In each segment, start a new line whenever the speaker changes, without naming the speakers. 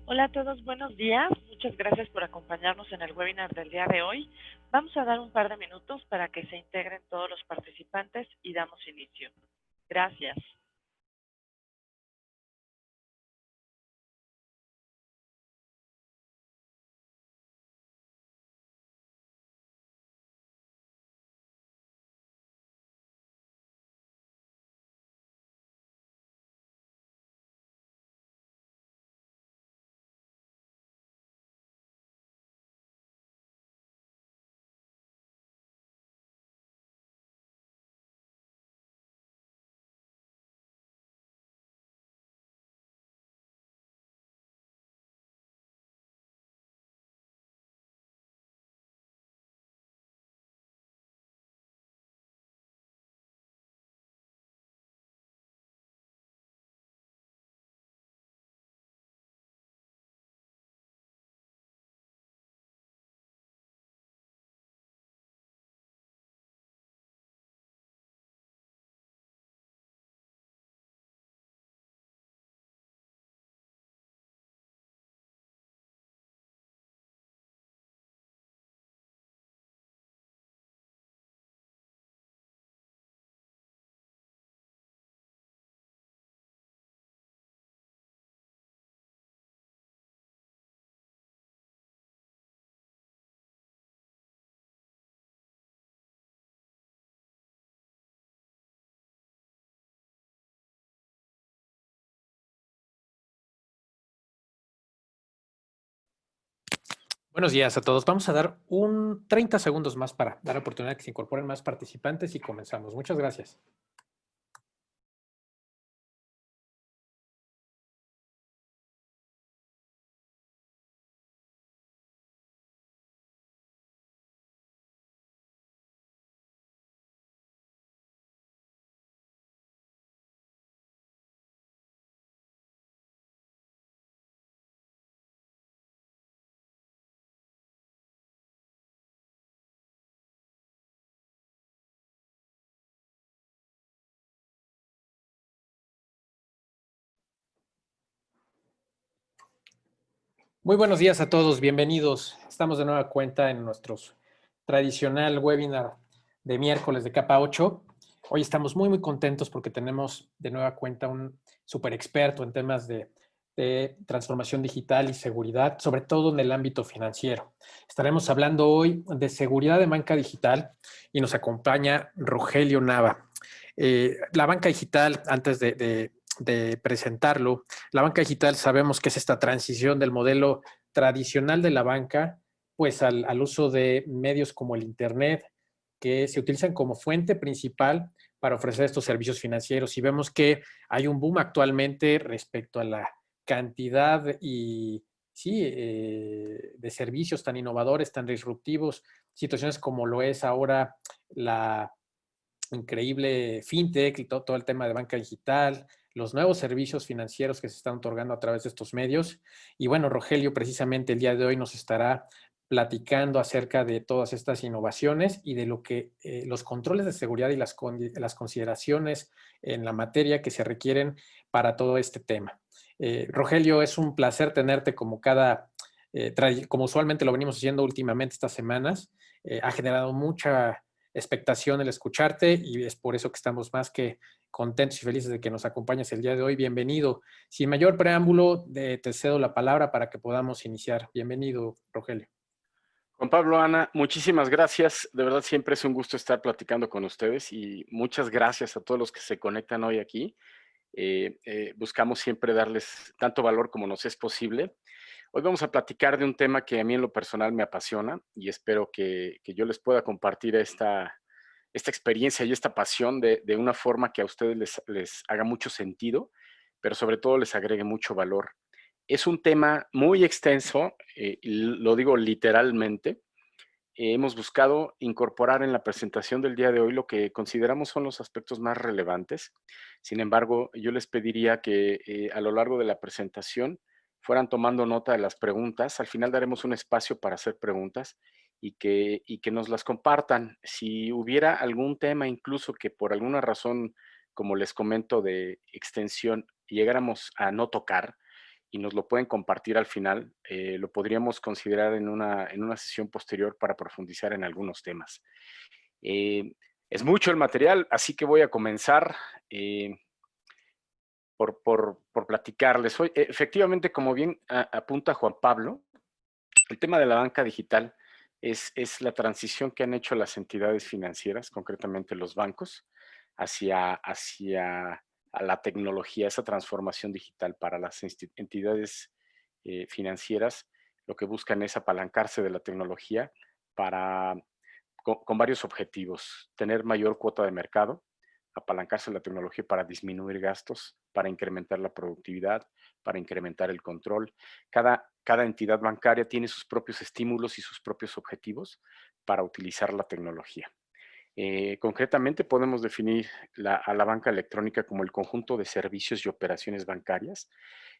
Hola a todos, buenos días. Muchas gracias por acompañarnos en el webinar del día de hoy. Vamos a dar un par de minutos para que se integren todos los participantes y damos inicio. Gracias.
Buenos días a todos. Vamos a dar 30 segundos más para dar oportunidad de que se incorporen más participantes y comenzamos. Muchas gracias. Muy buenos días a todos. Bienvenidos. Estamos de nueva cuenta en nuestro tradicional webinar de miércoles de capa 8. Hoy estamos muy contentos porque tenemos de nueva cuenta un super experto en temas de transformación digital y seguridad, sobre todo en el ámbito financiero. Estaremos hablando hoy de seguridad de banca digital y nos acompaña Rogelio Nava. La banca digital, antes de presentarlo, la banca digital sabemos que es esta transición del modelo tradicional de la banca, pues al uso de medios como el Internet, que se utilizan como fuente principal para ofrecer estos servicios financieros. Y vemos que hay un boom actualmente respecto a la cantidad y sí, de servicios tan innovadores, tan disruptivos, situaciones como lo es ahora la increíble fintech y todo el tema de banca digital, los nuevos servicios financieros que se están otorgando a través de estos medios. Y bueno, Rogelio precisamente el día de hoy nos estará platicando acerca de todas estas innovaciones y de lo que los controles de seguridad y las consideraciones en la materia que se requieren para todo este tema. Rogelio, es un placer tenerte como como usualmente lo venimos haciendo últimamente estas semanas. Ha generado mucha expectación el escucharte y es por eso que estamos más que contentos y felices de que nos acompañes el día de hoy. Bienvenido. Sin mayor preámbulo, te cedo la palabra para que podamos iniciar. Bienvenido, Rogelio.
Juan Pablo, Ana, muchísimas gracias. De verdad siempre es un gusto estar platicando con ustedes y muchas gracias a todos los que se conectan hoy aquí. Buscamos siempre darles tanto valor como nos es posible. Hoy vamos a platicar de un tema que a mí en lo personal me apasiona y espero que yo les pueda compartir esta experiencia y esta pasión de una forma que a ustedes les haga mucho sentido, pero sobre todo les agregue mucho valor. Es un tema muy extenso, lo digo literalmente. Hemos buscado incorporar en la presentación del día de hoy lo que consideramos son los aspectos más relevantes. Sin embargo, yo les pediría que a lo largo de la presentación fueran tomando nota de las preguntas. Al final daremos un espacio para hacer preguntas y que nos las compartan. Si hubiera algún tema incluso que por alguna razón, como les comento, de extensión, llegáramos a no tocar, y nos lo pueden compartir al final, lo podríamos considerar en una sesión posterior para profundizar en algunos temas. Es mucho el material, así que voy a comenzar por platicarles. Hoy, efectivamente, como bien apunta Juan Pablo, el tema de la banca digital es la transición que han hecho las entidades financieras, concretamente los bancos, hacia a la tecnología, esa transformación digital para las entidades financieras. Lo que buscan es apalancarse de la tecnología para, con varios objetivos: tener mayor cuota de mercado, apalancarse de la tecnología para disminuir gastos, para incrementar la productividad, para incrementar el control. Cada entidad bancaria tiene sus propios estímulos y sus propios objetivos para utilizar la tecnología. Concretamente podemos definir a la banca electrónica como el conjunto de servicios y operaciones bancarias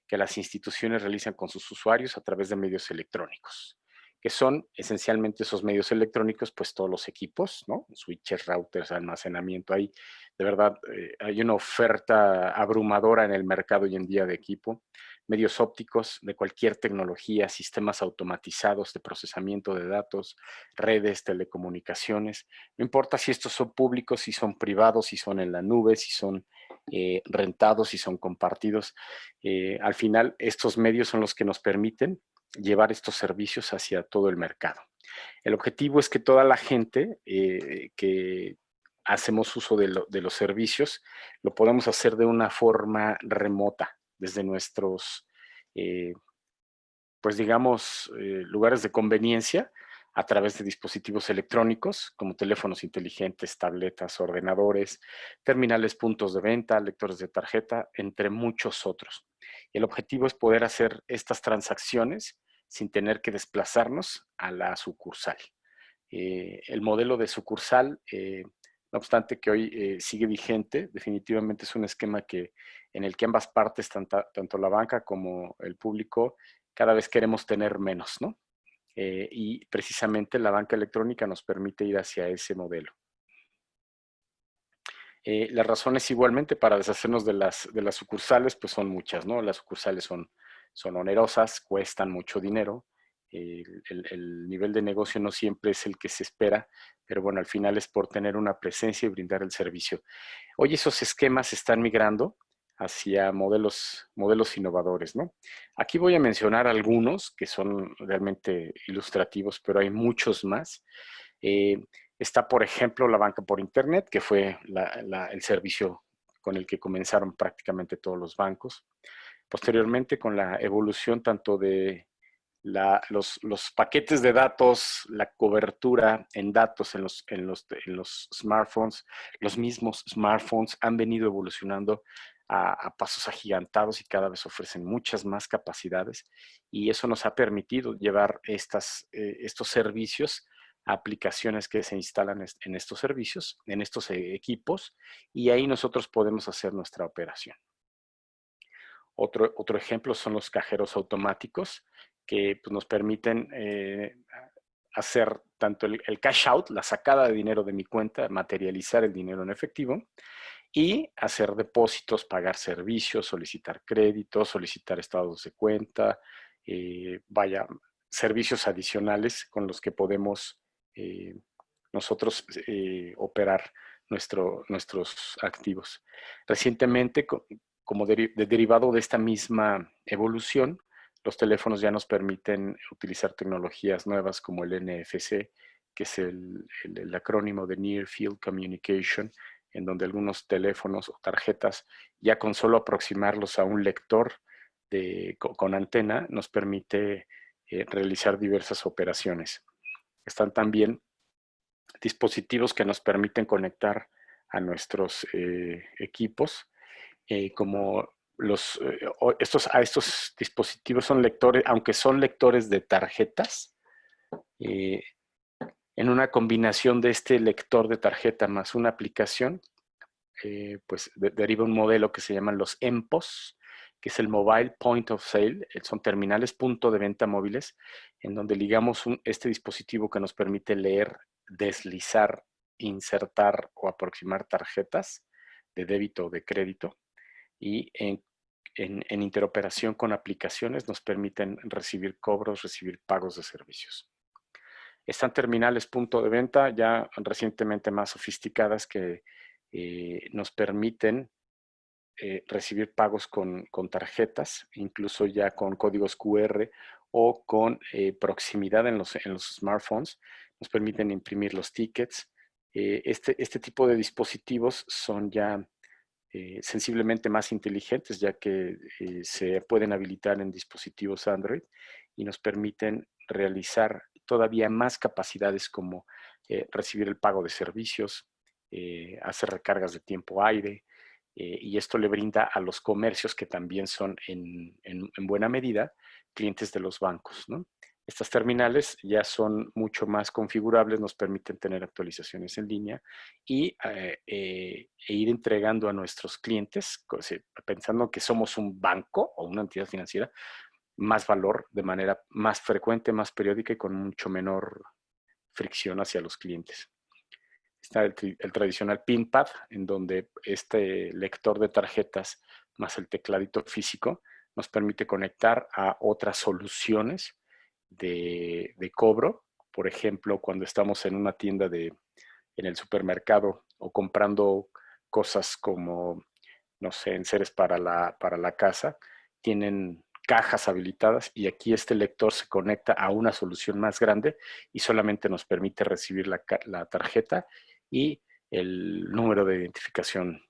que las instituciones realizan con sus usuarios a través de medios electrónicos, que son esencialmente esos medios electrónicos, pues todos los equipos, ¿no? Switches, routers, almacenamiento. Hay, de verdad, hay una oferta abrumadora en el mercado hoy en día de equipo. Medios ópticos de cualquier tecnología, sistemas automatizados de procesamiento de datos, redes, telecomunicaciones. No importa si estos son públicos, si son privados, si son en la nube, si son rentados, si son compartidos. Al final, estos medios son los que nos permiten llevar estos servicios hacia todo el mercado. El objetivo es que toda la gente que hacemos uso de los servicios lo podamos hacer de una forma remota, desde nuestros, pues digamos, lugares de conveniencia, a través de dispositivos electrónicos como teléfonos inteligentes, tabletas, ordenadores, terminales, puntos de venta, lectores de tarjeta, entre muchos otros. El objetivo es poder hacer estas transacciones sin tener que desplazarnos a la sucursal. El modelo de sucursal, no obstante que hoy sigue vigente, definitivamente es un esquema en el que ambas partes, tanto la banca como el público, cada vez queremos tener menos, ¿no? Y precisamente la banca electrónica nos permite ir hacia ese modelo. Las razones igualmente para deshacernos de las sucursales, pues son muchas, ¿no? Las sucursales son onerosas, cuestan mucho dinero, el nivel de negocio no siempre es el que se espera, pero bueno, al final es por tener una presencia y brindar el servicio. Hoy esos esquemas están migrando hacia modelos innovadores, ¿no? Aquí voy a mencionar algunos que son realmente ilustrativos, pero hay muchos más. Está, por ejemplo, la banca por Internet, que fue el servicio con el que comenzaron prácticamente todos los bancos. Posteriormente, con la evolución tanto de los paquetes de datos, la cobertura en datos en los smartphones, los mismos smartphones han venido evolucionando a pasos agigantados y cada vez ofrecen muchas más capacidades, y eso nos ha permitido llevar estos servicios a aplicaciones que se instalan en estos servicios, en estos equipos, y ahí nosotros podemos hacer nuestra operación. Otro ejemplo son los cajeros automáticos, que pues, nos permiten hacer tanto el cash out, la sacada de dinero de mi cuenta, materializar el dinero en efectivo, y hacer depósitos, pagar servicios, solicitar créditos, solicitar estados de cuenta, servicios adicionales con los que podemos nosotros operar nuestros activos. Recientemente, como derivado de esta misma evolución, los teléfonos ya nos permiten utilizar tecnologías nuevas como el NFC, que es el acrónimo de Near Field Communication, en donde algunos teléfonos o tarjetas, ya con solo aproximarlos a un lector con antena, nos permite realizar diversas operaciones. Están también dispositivos que nos permiten conectar a nuestros equipos, como estos dispositivos son lectores, aunque son lectores de tarjetas, en una combinación de este lector de tarjeta más una aplicación, pues deriva un modelo que se llaman los MPOS, que es el Mobile Point of Sale. Son terminales punto de venta móviles, en donde ligamos este dispositivo que nos permite leer, deslizar, insertar o aproximar tarjetas de débito o de crédito, y en interoperación con aplicaciones nos permiten recibir cobros, recibir pagos de servicios. Están terminales punto de venta ya recientemente más sofisticadas que nos permiten recibir pagos con tarjetas, incluso ya con códigos QR o con proximidad en los smartphones. Nos permiten imprimir los tickets. Este tipo de dispositivos son ya sensiblemente más inteligentes, ya que se pueden habilitar en dispositivos Android y nos permiten realizar todavía más capacidades como recibir el pago de servicios, hacer recargas de tiempo aire, y esto le brinda a los comercios que también son en buena medida clientes de los bancos, ¿no? Estas terminales ya son mucho más configurables, nos permiten tener actualizaciones en línea y ir entregando a nuestros clientes, pensando que somos un banco o una entidad financiera, más valor de manera más frecuente, más periódica y con mucho menor fricción hacia los clientes. Está el tradicional PIN-pad, en donde este lector de tarjetas más el tecladito físico nos permite conectar a otras soluciones de cobro. Por ejemplo, cuando estamos en una tienda en el supermercado o comprando cosas como, no sé, enseres para la casa, tienen cajas habilitadas y aquí este lector se conecta a una solución más grande y solamente nos permite recibir la tarjeta y el número de identificación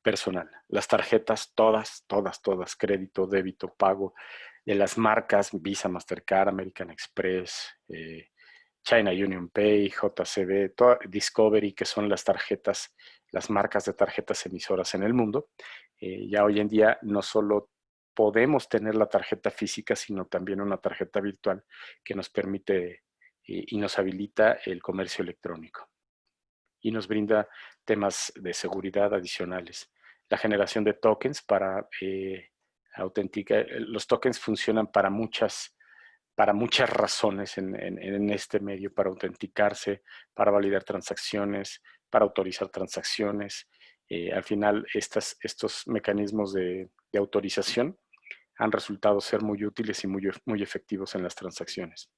personal. Las tarjetas, todas, crédito, débito, pago, de las marcas Visa, Mastercard, American Express, China Union Pay, JCB, Discovery, que son las tarjetas, las marcas de tarjetas emisoras en el mundo. Ya hoy en día no solo podemos tener la tarjeta física, sino también una tarjeta virtual que nos permite y nos habilita el comercio electrónico y nos brinda temas de seguridad adicionales. La generación de tokens para autenticar. Los tokens funcionan para muchas razones en este medio, para autenticarse, para validar transacciones, para autorizar transacciones. Al final, estos mecanismos de autorización han resultado ser muy útiles y muy efectivos en las transacciones.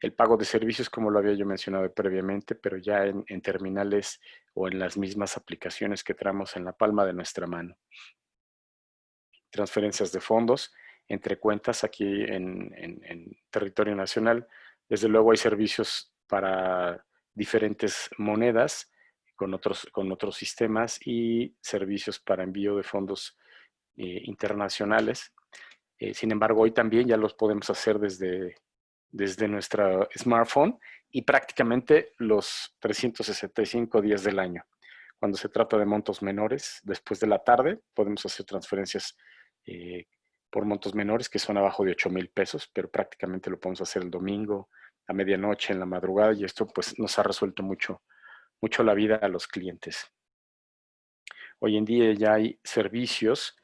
El pago de servicios, como lo había yo mencionado previamente, pero ya en terminales o en las mismas aplicaciones que traemos en la palma de nuestra mano. Transferencias de fondos entre cuentas aquí en territorio nacional. Desde luego hay servicios para diferentes monedas con otros sistemas y servicios para envío de fondos internacionales. Sin embargo, hoy también ya los podemos hacer desde nuestra smartphone y prácticamente los 365 días del año. Cuando se trata de montos menores, después de la tarde, podemos hacer transferencias por montos menores que son abajo de 8,000 pesos, pero prácticamente lo podemos hacer el domingo, a medianoche, en la madrugada, y esto pues nos ha resuelto mucho la vida a los clientes. Hoy en día ya hay servicios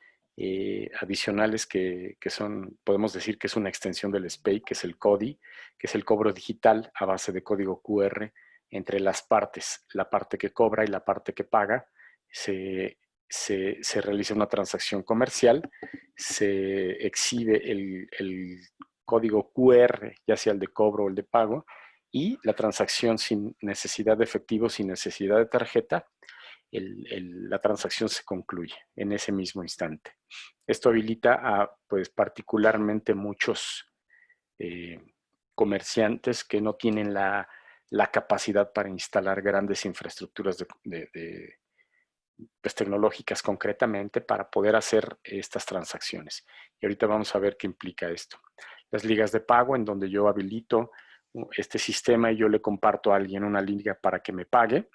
adicionales que son, podemos decir que es una extensión del SPEI, que es el CODI, que es el cobro digital a base de código QR entre las partes, la parte que cobra y la parte que paga. Se realiza una transacción comercial, se exhibe el código QR, ya sea el de cobro o el de pago, y la transacción sin necesidad de efectivo, sin necesidad de tarjeta, la transacción se concluye en ese mismo instante. Esto habilita a, pues, particularmente muchos comerciantes que no tienen la capacidad para instalar grandes infraestructuras pues, tecnológicas concretamente para poder hacer estas transacciones. Y ahorita vamos a ver qué implica esto. Las ligas de pago, en donde yo habilito este sistema y yo le comparto a alguien una liga para que me pague,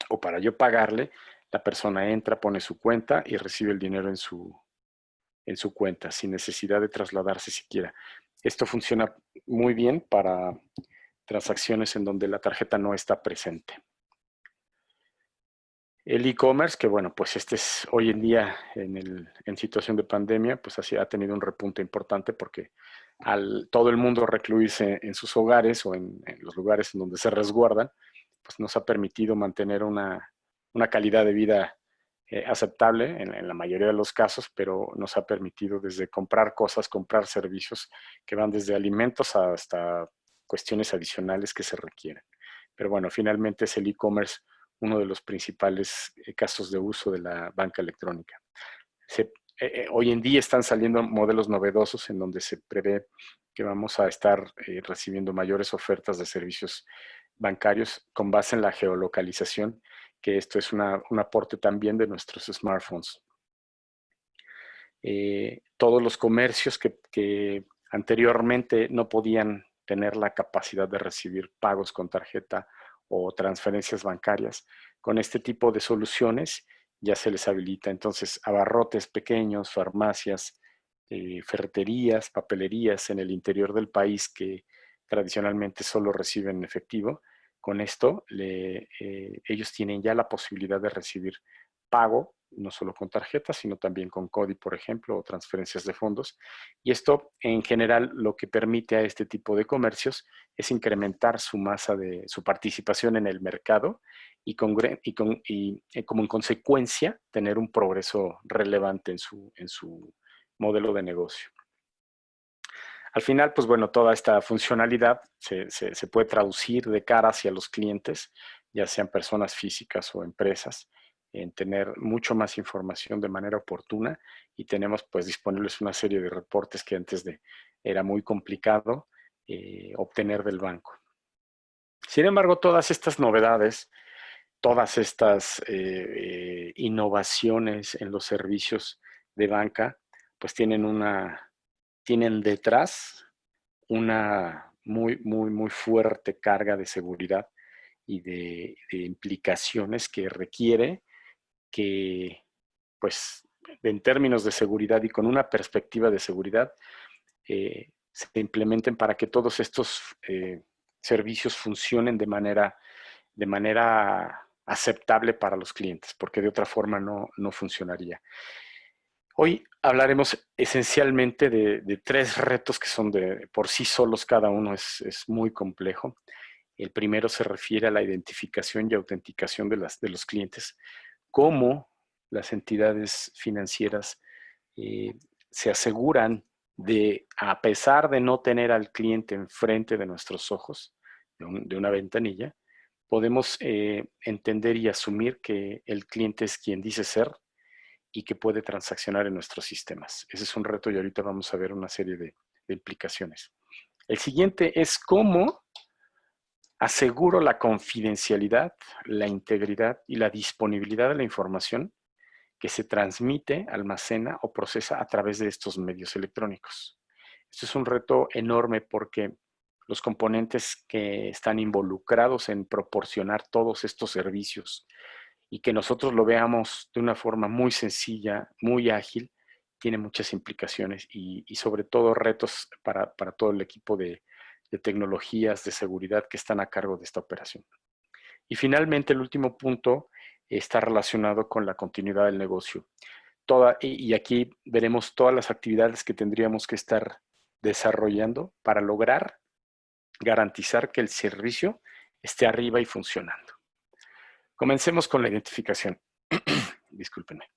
o para yo pagarle, la persona entra, pone su cuenta y recibe el dinero en su cuenta, sin necesidad de trasladarse siquiera. Esto funciona muy bien para transacciones en donde la tarjeta no está presente. El e-commerce, que bueno, pues este es hoy en día en situación de pandemia, pues así ha tenido un repunte importante porque al todo el mundo recluirse en sus hogares o en los lugares en donde se resguardan, pues nos ha permitido mantener una calidad de vida aceptable en la mayoría de los casos, pero nos ha permitido desde comprar cosas, comprar servicios que van desde alimentos hasta cuestiones adicionales que se requieren. Pero bueno, finalmente es el e-commerce uno de los principales casos de uso de la banca electrónica. Hoy en día están saliendo modelos novedosos en donde se prevé que vamos a estar recibiendo mayores ofertas de servicios bancarios con base en la geolocalización, que esto es un aporte también de nuestros smartphones. Todos los comercios que anteriormente no podían tener la capacidad de recibir pagos con tarjeta o transferencias bancarias, con este tipo de soluciones ya se les habilita. Entonces, abarrotes pequeños, farmacias, ferreterías, papelerías en el interior del país que tradicionalmente solo reciben efectivo, con esto ellos tienen ya la posibilidad de recibir pago, no solo con tarjetas, sino también con CODI, por ejemplo, o transferencias de fondos. Y esto, en general, lo que permite a este tipo de comercios es incrementar su masa de su participación en el mercado y como en consecuencia tener un progreso relevante en su modelo de negocio. Al final, pues bueno, toda esta funcionalidad se puede traducir de cara hacia los clientes, ya sean personas físicas o empresas, en tener mucho más información de manera oportuna y tenemos pues disponibles una serie de reportes que antes era muy complicado obtener del banco. Sin embargo, todas estas novedades, todas estas innovaciones en los servicios de banca, pues tienen detrás una muy fuerte carga de seguridad y de implicaciones que requiere que, pues, en términos de seguridad y con una perspectiva de seguridad, se implementen para que todos estos servicios funcionen de manera aceptable para los clientes, porque de otra forma no funcionaría. Hoy hablaremos esencialmente de tres retos que son por sí solos, cada uno es muy complejo. El primero se refiere a la identificación y autenticación de los clientes, cómo las entidades financieras se aseguran de, a pesar de no tener al cliente enfrente de nuestros ojos, de una ventanilla, podemos entender y asumir que el cliente es quien dice ser y que puede transaccionar en nuestros sistemas. Ese es un reto y ahorita vamos a ver una serie de implicaciones. El siguiente es cómo aseguro la confidencialidad, la integridad y la disponibilidad de la información que se transmite, almacena o procesa a través de estos medios electrónicos. Esto es un reto enorme porque los componentes que están involucrados en proporcionar todos estos servicios y que nosotros lo veamos de una forma muy sencilla, muy ágil, tiene muchas implicaciones y sobre todo retos para todo el equipo de tecnologías de seguridad que están a cargo de esta operación. Y finalmente, el último punto está relacionado con la continuidad del negocio. Y aquí veremos todas las actividades que tendríamos que estar desarrollando para lograr garantizar que el servicio esté arriba y funcionando. Comencemos con la identificación. Discúlpenme.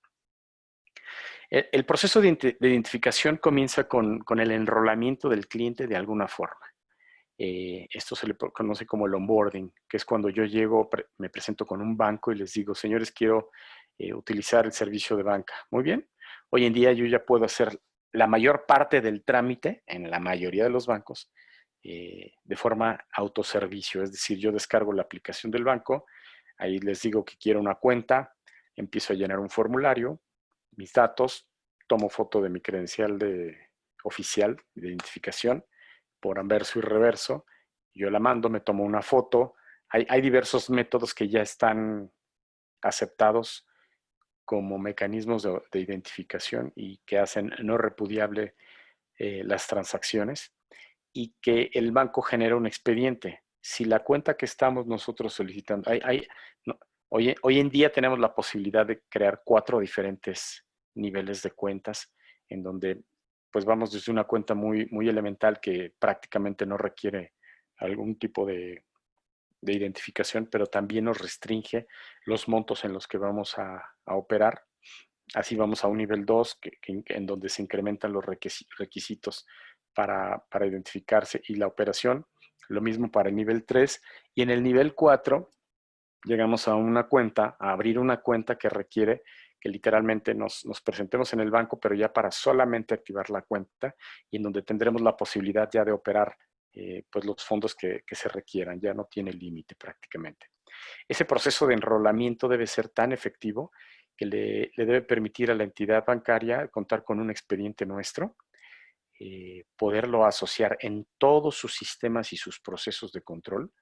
El proceso de identificación comienza con el enrolamiento del cliente de alguna forma. Esto se le conoce como el onboarding, que es cuando yo llego, me presento con un banco y les digo, señores, quiero utilizar el servicio de banca. Muy bien. Hoy en día yo ya puedo hacer la mayor parte del trámite en la mayoría de los bancos de forma autoservicio. Es decir, yo descargo la aplicación del banco, ahí les digo que quiero una cuenta, empiezo a llenar un formulario, mis datos, tomo foto de mi credencial oficial de identificación, por anverso y reverso, yo la mando, me tomo una foto. Hay diversos métodos que ya están aceptados como mecanismos de identificación y que hacen no repudiable las transacciones y que el banco genera un expediente. Si la cuenta que estamos nosotros solicitando, hoy en día tenemos la posibilidad de crear 4 diferentes niveles de cuentas en donde pues vamos desde una cuenta muy elemental que prácticamente no requiere algún tipo de identificación, pero también nos restringe los montos en los que vamos a operar Así vamos a un nivel 2, en donde se incrementan los requisitos para identificarse y la operación. Lo mismo para el nivel 3. Y en el nivel 4 llegamos a una cuenta, a abrir una cuenta que requiere que literalmente nos presentemos en el banco, pero ya para solamente activar la cuenta, y en donde tendremos la posibilidad ya de operar pues los fondos que se requieran. Ya no tiene límite prácticamente. Ese proceso de enrolamiento debe ser tan efectivo que le debe permitir a la entidad bancaria contar con un expediente nuestro, poderlo asociar en todos sus sistemas y sus procesos de control.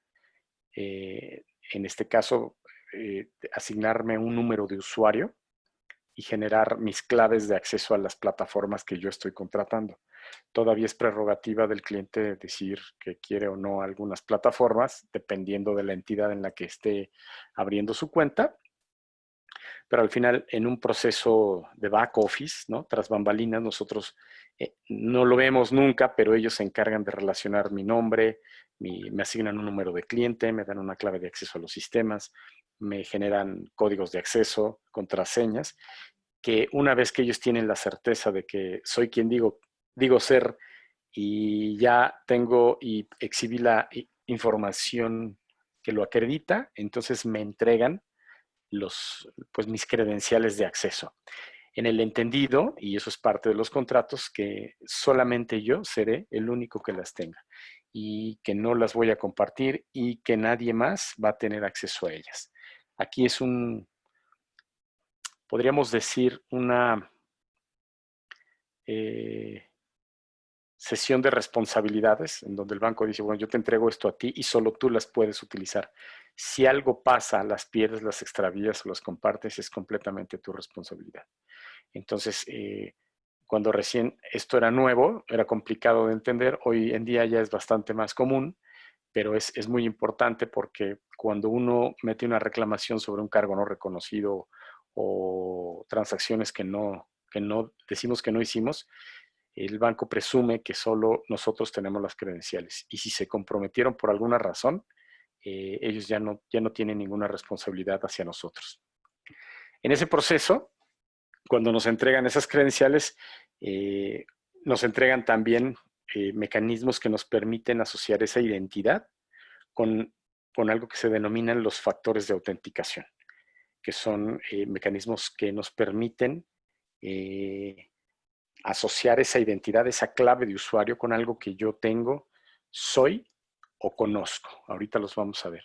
En este caso, asignarme un número de usuario y generar mis claves de acceso a las plataformas que yo estoy contratando. Todavía es prerrogativa del cliente decir que quiere o no algunas plataformas, dependiendo de la entidad en la que esté abriendo su cuenta. Pero al final, en un proceso de back office, ¿no? Tras bambalinas, nosotros no lo vemos nunca, pero ellos se encargan de relacionar mi nombre, me asignan un número de cliente, me dan una clave de acceso a los sistemas, me generan códigos de acceso, contraseñas, que una vez que ellos tienen la certeza de que soy quien digo ser, y ya tengo y exhibí la información que lo acredita, entonces me entregan pues mis credenciales de acceso. En el entendido, y eso es parte de los contratos, que solamente yo seré el único que las tenga y que no las voy a compartir y que nadie más va a tener acceso a ellas. Aquí es podríamos decir, una sesión de responsabilidades, en donde el banco dice, bueno, yo te entrego esto a ti y solo tú las puedes utilizar. Si algo pasa, las pierdes, las extravías o las compartes, es completamente tu responsabilidad. Entonces, cuando recién esto era nuevo, era complicado de entender, hoy en día ya es bastante más común, pero es muy importante porque cuando uno mete una reclamación sobre un cargo no reconocido o transacciones que no decimos que no hicimos, el banco presume que solo nosotros tenemos las credenciales. Y si se comprometieron por alguna razón, ellos ya no tienen ninguna responsabilidad hacia nosotros. En ese proceso, cuando nos entregan esas credenciales, nos entregan también mecanismos que nos permiten asociar esa identidad con algo que se denominan los factores de autenticación, que son mecanismos que nos permiten asociar esa identidad, esa clave de usuario con algo que yo tengo, soy o conozco. Ahorita los vamos a ver.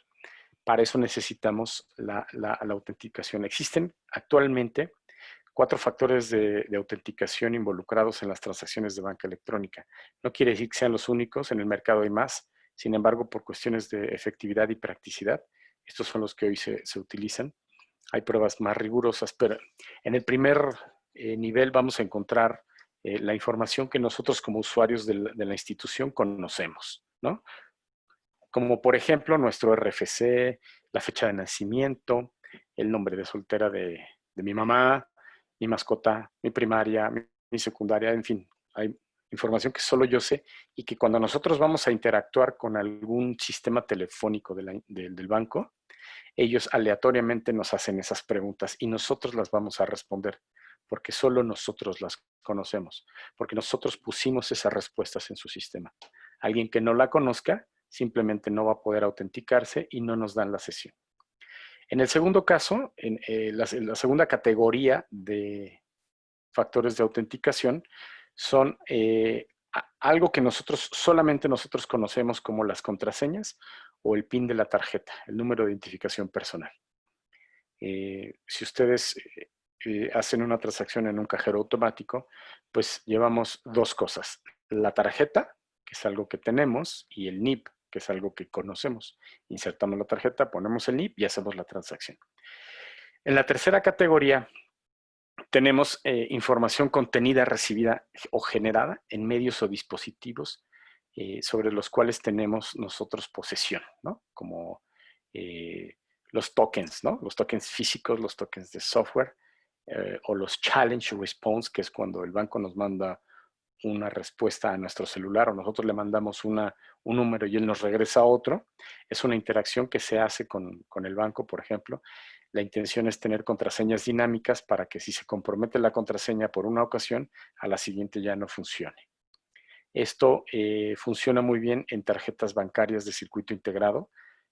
Para eso necesitamos la autenticación. Existen actualmente 4 factores de autenticación involucrados en las transacciones de banca electrónica. No quiere decir que sean los únicos, en el mercado hay más. Sin embargo, por cuestiones de efectividad y practicidad, estos son los que hoy se utilizan. Hay pruebas más rigurosas, pero en el primer nivel vamos a encontrar la información que nosotros como usuarios de la institución conocemos, ¿no? Como por ejemplo nuestro RFC, la fecha de nacimiento, el nombre de soltera de mi mamá, mi mascota, mi primaria, mi secundaria, en fin, hay información que solo yo sé y que cuando nosotros vamos a interactuar con algún sistema telefónico del banco, ellos aleatoriamente nos hacen esas preguntas y nosotros las vamos a responder porque solo nosotros las conocemos, porque nosotros pusimos esas respuestas en su sistema. Alguien que no la conozca simplemente no va a poder autenticarse y no nos dan la sesión. En el segundo caso, en la segunda categoría de factores de autenticación son algo que solamente nosotros conocemos como las contraseñas o el PIN de la tarjeta, el número de identificación personal. Si ustedes hacen una transacción en un cajero automático, pues llevamos 2 cosas. La tarjeta, que es algo que tenemos, y el NIP, que es algo que conocemos. Insertamos la tarjeta, ponemos el NIP y hacemos la transacción. En la tercera categoría tenemos información contenida, recibida o generada en medios o dispositivos sobre los cuales tenemos nosotros posesión, ¿no? Como los tokens, ¿no? Los tokens físicos, los tokens de software, o los challenge response, que es cuando el banco nos manda una respuesta a nuestro celular o nosotros le mandamos un número y él nos regresa otro. Es una interacción que se hace con el banco, por ejemplo. La intención es tener contraseñas dinámicas para que si se compromete la contraseña por una ocasión, a la siguiente ya no funcione. Esto funciona muy bien en tarjetas bancarias de circuito integrado,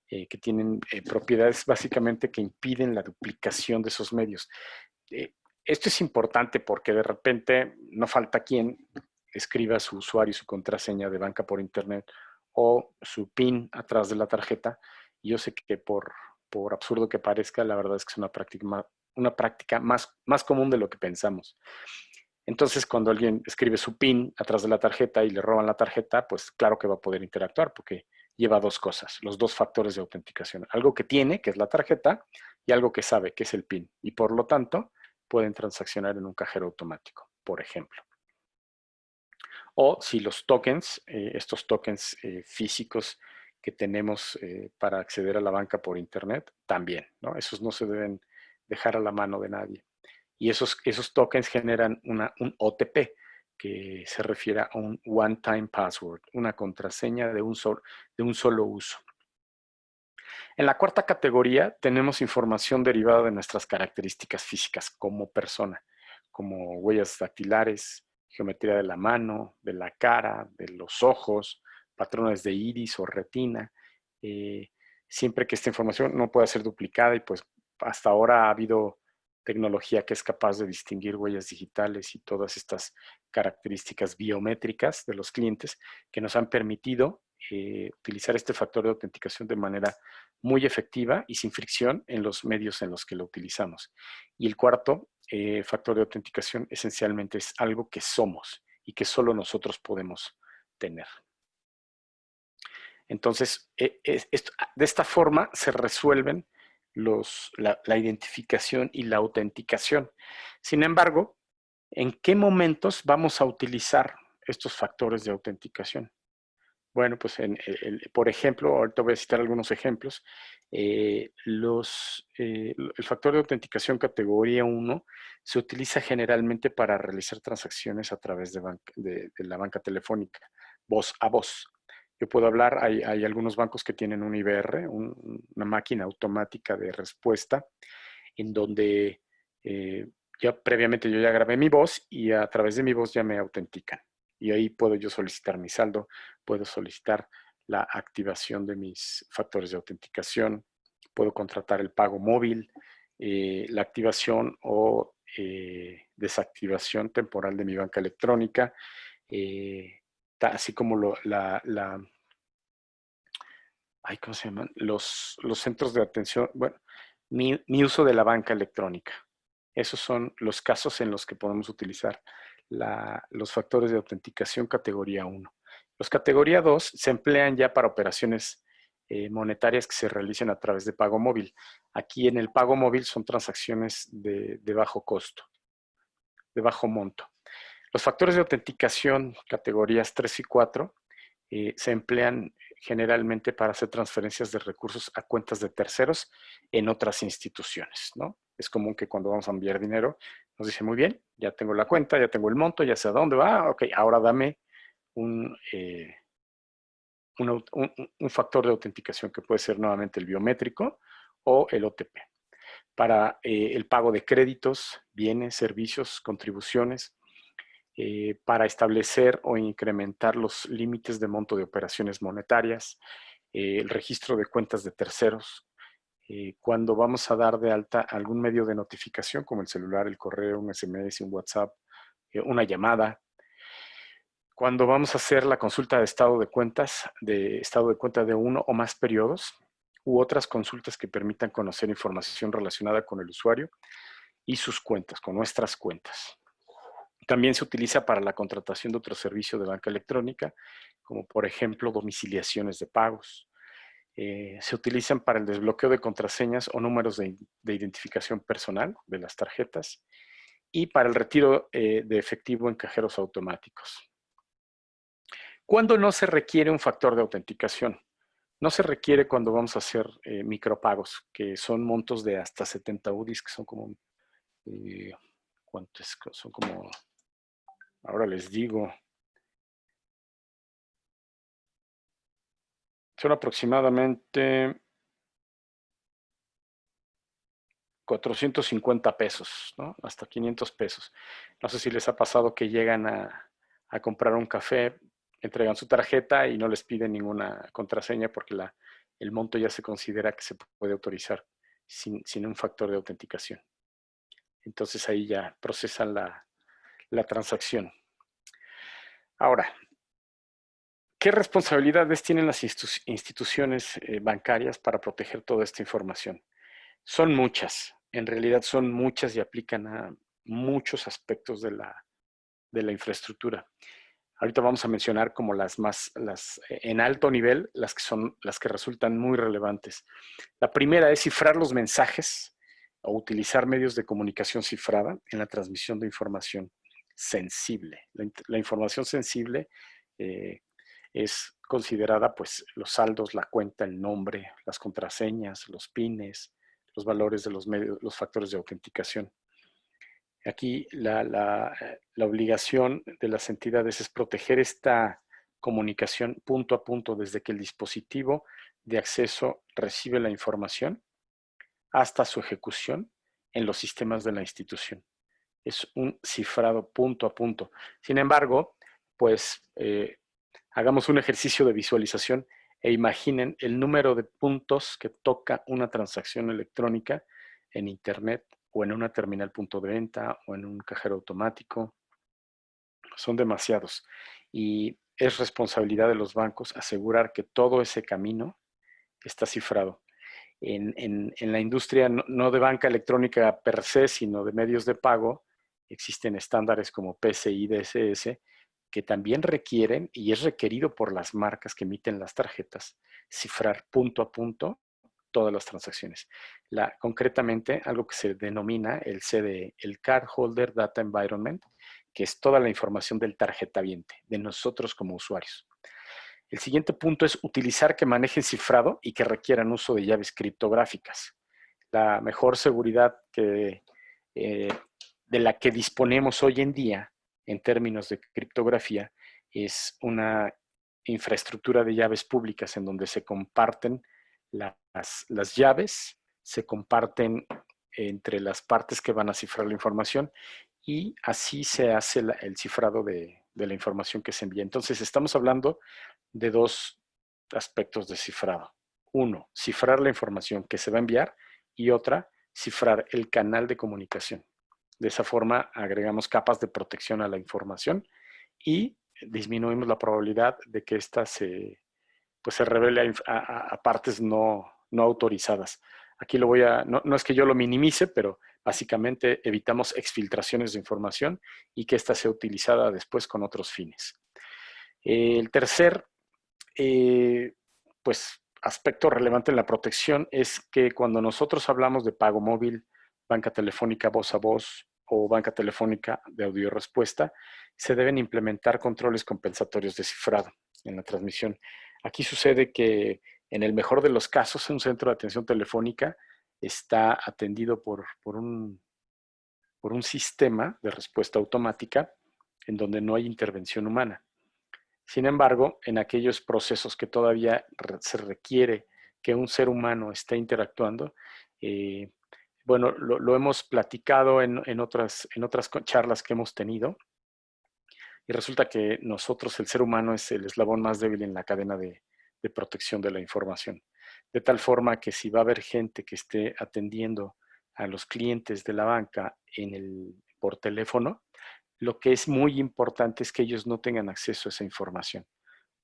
que tienen propiedades básicamente que impiden la duplicación de esos medios. Esto es importante porque de repente no falta quien escriba su usuario y su contraseña de banca por internet o su PIN atrás de la tarjeta. Y yo sé que por absurdo que parezca, la verdad es que es una práctica más común de lo que pensamos. Entonces, cuando alguien escribe su PIN atrás de la tarjeta y le roban la tarjeta, pues claro que va a poder interactuar porque lleva dos cosas, los dos factores de autenticación. Algo que tiene, que es la tarjeta, y algo que sabe, que es el PIN. Y por lo tanto, pueden transaccionar en un cajero automático, por ejemplo. O si los tokens, estos tokens físicos que tenemos para acceder a la banca por internet, también, ¿no? Esos no se deben dejar a la mano de nadie. Y esos tokens generan un OTP, que se refiere a un one-time password, una contraseña de un solo uso. En la cuarta categoría tenemos información derivada de nuestras características físicas como persona, como huellas dactilares, geometría de la mano, de la cara, de los ojos, patrones de iris o retina. Siempre que esta información no pueda ser duplicada y pues hasta ahora ha habido tecnología que es capaz de distinguir huellas digitales y todas estas características biométricas de los clientes que nos han permitido utilizar este factor de autenticación de manera muy efectiva y sin fricción en los medios en los que lo utilizamos. Y el cuarto factor de autenticación esencialmente es algo que somos y que solo nosotros podemos tener. Entonces, de esta forma se resuelven la identificación y la autenticación. Sin embargo, ¿en qué momentos vamos a utilizar estos factores de autenticación? Bueno, pues por ejemplo, ahorita voy a citar algunos ejemplos. El factor de autenticación categoría 1 se utiliza generalmente para realizar transacciones a través de la banca telefónica, voz a voz. Yo puedo hablar, hay algunos bancos que tienen un IVR, una máquina automática de respuesta, en donde ya previamente yo ya grabé mi voz y a través de mi voz ya me autentican. Y ahí puedo yo solicitar mi saldo, puedo solicitar la activación de mis factores de autenticación, puedo contratar el pago móvil, la activación o desactivación temporal de mi banca electrónica, así como ¿cómo se llaman? Los centros de atención, bueno, mi uso de la banca electrónica. Esos son los casos en los que podemos utilizar los factores de autenticación categoría 1. Los categoría 2 se emplean ya para operaciones monetarias que se realicen a través de pago móvil. Aquí en el pago móvil son transacciones de bajo costo, de bajo monto. Los factores de autenticación categorías 3 y 4 se emplean generalmente para hacer transferencias de recursos a cuentas de terceros en otras instituciones, ¿no? Es común que cuando vamos a enviar dinero nos dice, muy bien, ya tengo la cuenta, ya tengo el monto, ya sé a dónde va, ok, ahora dame un factor de autenticación que puede ser nuevamente el biométrico o el OTP. Para el pago de créditos, bienes, servicios, contribuciones, para establecer o incrementar los límites de monto de operaciones monetarias, el registro de cuentas de terceros, cuando vamos a dar de alta algún medio de notificación como el celular, el correo, un SMS, un WhatsApp, una llamada, cuando vamos a hacer la consulta de estado de cuentas, de estado de cuenta de uno o más periodos, u otras consultas que permitan conocer información relacionada con el usuario y sus cuentas, con nuestras cuentas. También se utiliza para la contratación de otro servicio de banca electrónica, como por ejemplo domiciliaciones de pagos. Se utilizan para el desbloqueo de contraseñas o números de identificación personal de las tarjetas y para el retiro de efectivo en cajeros automáticos. ¿Cuándo no se requiere un factor de autenticación? No se requiere cuando vamos a hacer micropagos, que son montos de hasta 70 UDIs, que son como, ¿cuántos? Son como, ahora les digo, son aproximadamente 450 pesos, ¿no? Hasta 500 pesos. No sé si les ha pasado que llegan a comprar un café, entregan su tarjeta y no les piden ninguna contraseña porque el monto ya se considera que se puede autorizar sin un factor de autenticación. Entonces ahí ya procesan la transacción. Ahora, ¿qué responsabilidades tienen las instituciones bancarias para proteger toda esta información? Son muchas, en realidad son muchas y aplican a muchos aspectos de la infraestructura. Ahorita vamos a mencionar como las en alto nivel, las que resultan muy relevantes. La primera es cifrar los mensajes o utilizar medios de comunicación cifrada en la transmisión de información sensible. La información sensible es considerada, pues, los saldos, la cuenta, el nombre, las contraseñas, los pines, los valores de los medios, los factores de autenticación. Aquí la obligación de las entidades es proteger esta comunicación punto a punto desde que el dispositivo de acceso recibe la información hasta su ejecución en los sistemas de la institución. Es un cifrado punto a punto. Sin embargo, pues hagamos un ejercicio de visualización e imaginen el número de puntos que toca una transacción electrónica en Internet o en una terminal punto de venta o en un cajero automático. Son demasiados. Y es responsabilidad de los bancos asegurar que todo ese camino está cifrado. En la industria no de banca electrónica per se, sino de medios de pago, existen estándares como PCI DSS que también requieren, y es requerido por las marcas que emiten las tarjetas, cifrar punto a punto todas las transacciones. Concretamente, algo que se denomina el CDE, el Cardholder Data Environment, que es toda la información del tarjetaviente, de nosotros como usuarios. El siguiente punto es utilizar que manejen cifrado y que requieran uso de llaves criptográficas. La mejor seguridad de la que disponemos hoy en día en términos de criptografía es una infraestructura de llaves públicas en donde se comparten las llaves, se comparten entre las partes que van a cifrar la información y así se hace el cifrado de la información que se envía. Entonces, estamos hablando de dos aspectos de cifrado. Uno, cifrar la información que se va a enviar y otra, cifrar el canal de comunicación. De esa forma, agregamos capas de protección a la información y disminuimos la probabilidad de que ésta se revele a partes no autorizadas. Aquí no es que yo lo minimice, pero básicamente evitamos exfiltraciones de información y que ésta sea utilizada después con otros fines. El tercer aspecto relevante en la protección es que cuando nosotros hablamos de pago móvil, banca telefónica voz a voz o banca telefónica de audio respuesta, se deben implementar controles compensatorios de cifrado en la transmisión. Aquí sucede que en el mejor de los casos, un centro de atención telefónica está atendido por un sistema de respuesta automática en donde no hay intervención humana. Sin embargo, en aquellos procesos que todavía se requiere que un ser humano esté interactuando, lo hemos platicado en otras charlas que hemos tenido, y resulta que nosotros, el ser humano, es el eslabón más débil en la cadena de protección de la información. De tal forma que si va a haber gente que esté atendiendo a los clientes de la banca por teléfono, lo que es muy importante es que ellos no tengan acceso a esa información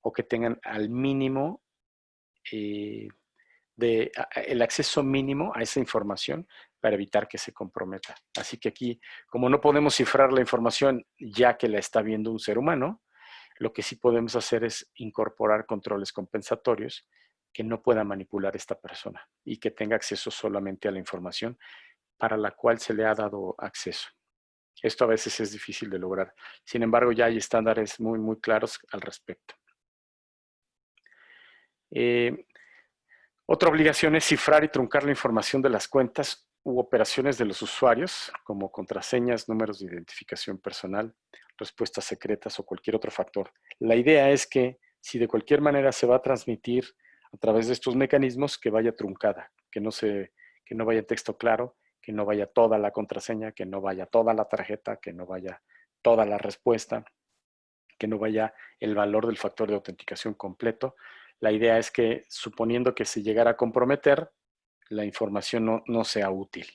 o que tengan al mínimo el acceso mínimo a esa información para evitar que se comprometa. Así que aquí, como no podemos cifrar la información ya que la está viendo un ser humano, lo que sí podemos hacer es incorporar controles compensatorios que no pueda manipular esta persona y que tenga acceso solamente a la información para la cual se le ha dado acceso. Esto a veces es difícil de lograr. Sin embargo, ya hay estándares muy, muy claros al respecto. Otra obligación es cifrar y truncar la información de las cuentas u operaciones de los usuarios, como contraseñas, números de identificación personal, respuestas secretas o cualquier otro factor. La idea es que si de cualquier manera se va a transmitir a través de estos mecanismos, que vaya truncada, que no vaya en texto claro que no vaya toda la contraseña, que no vaya toda la tarjeta, que no vaya toda la respuesta, que no vaya el valor del factor de autenticación completo. La idea es que, suponiendo que se llegara a comprometer, la información no sea útil.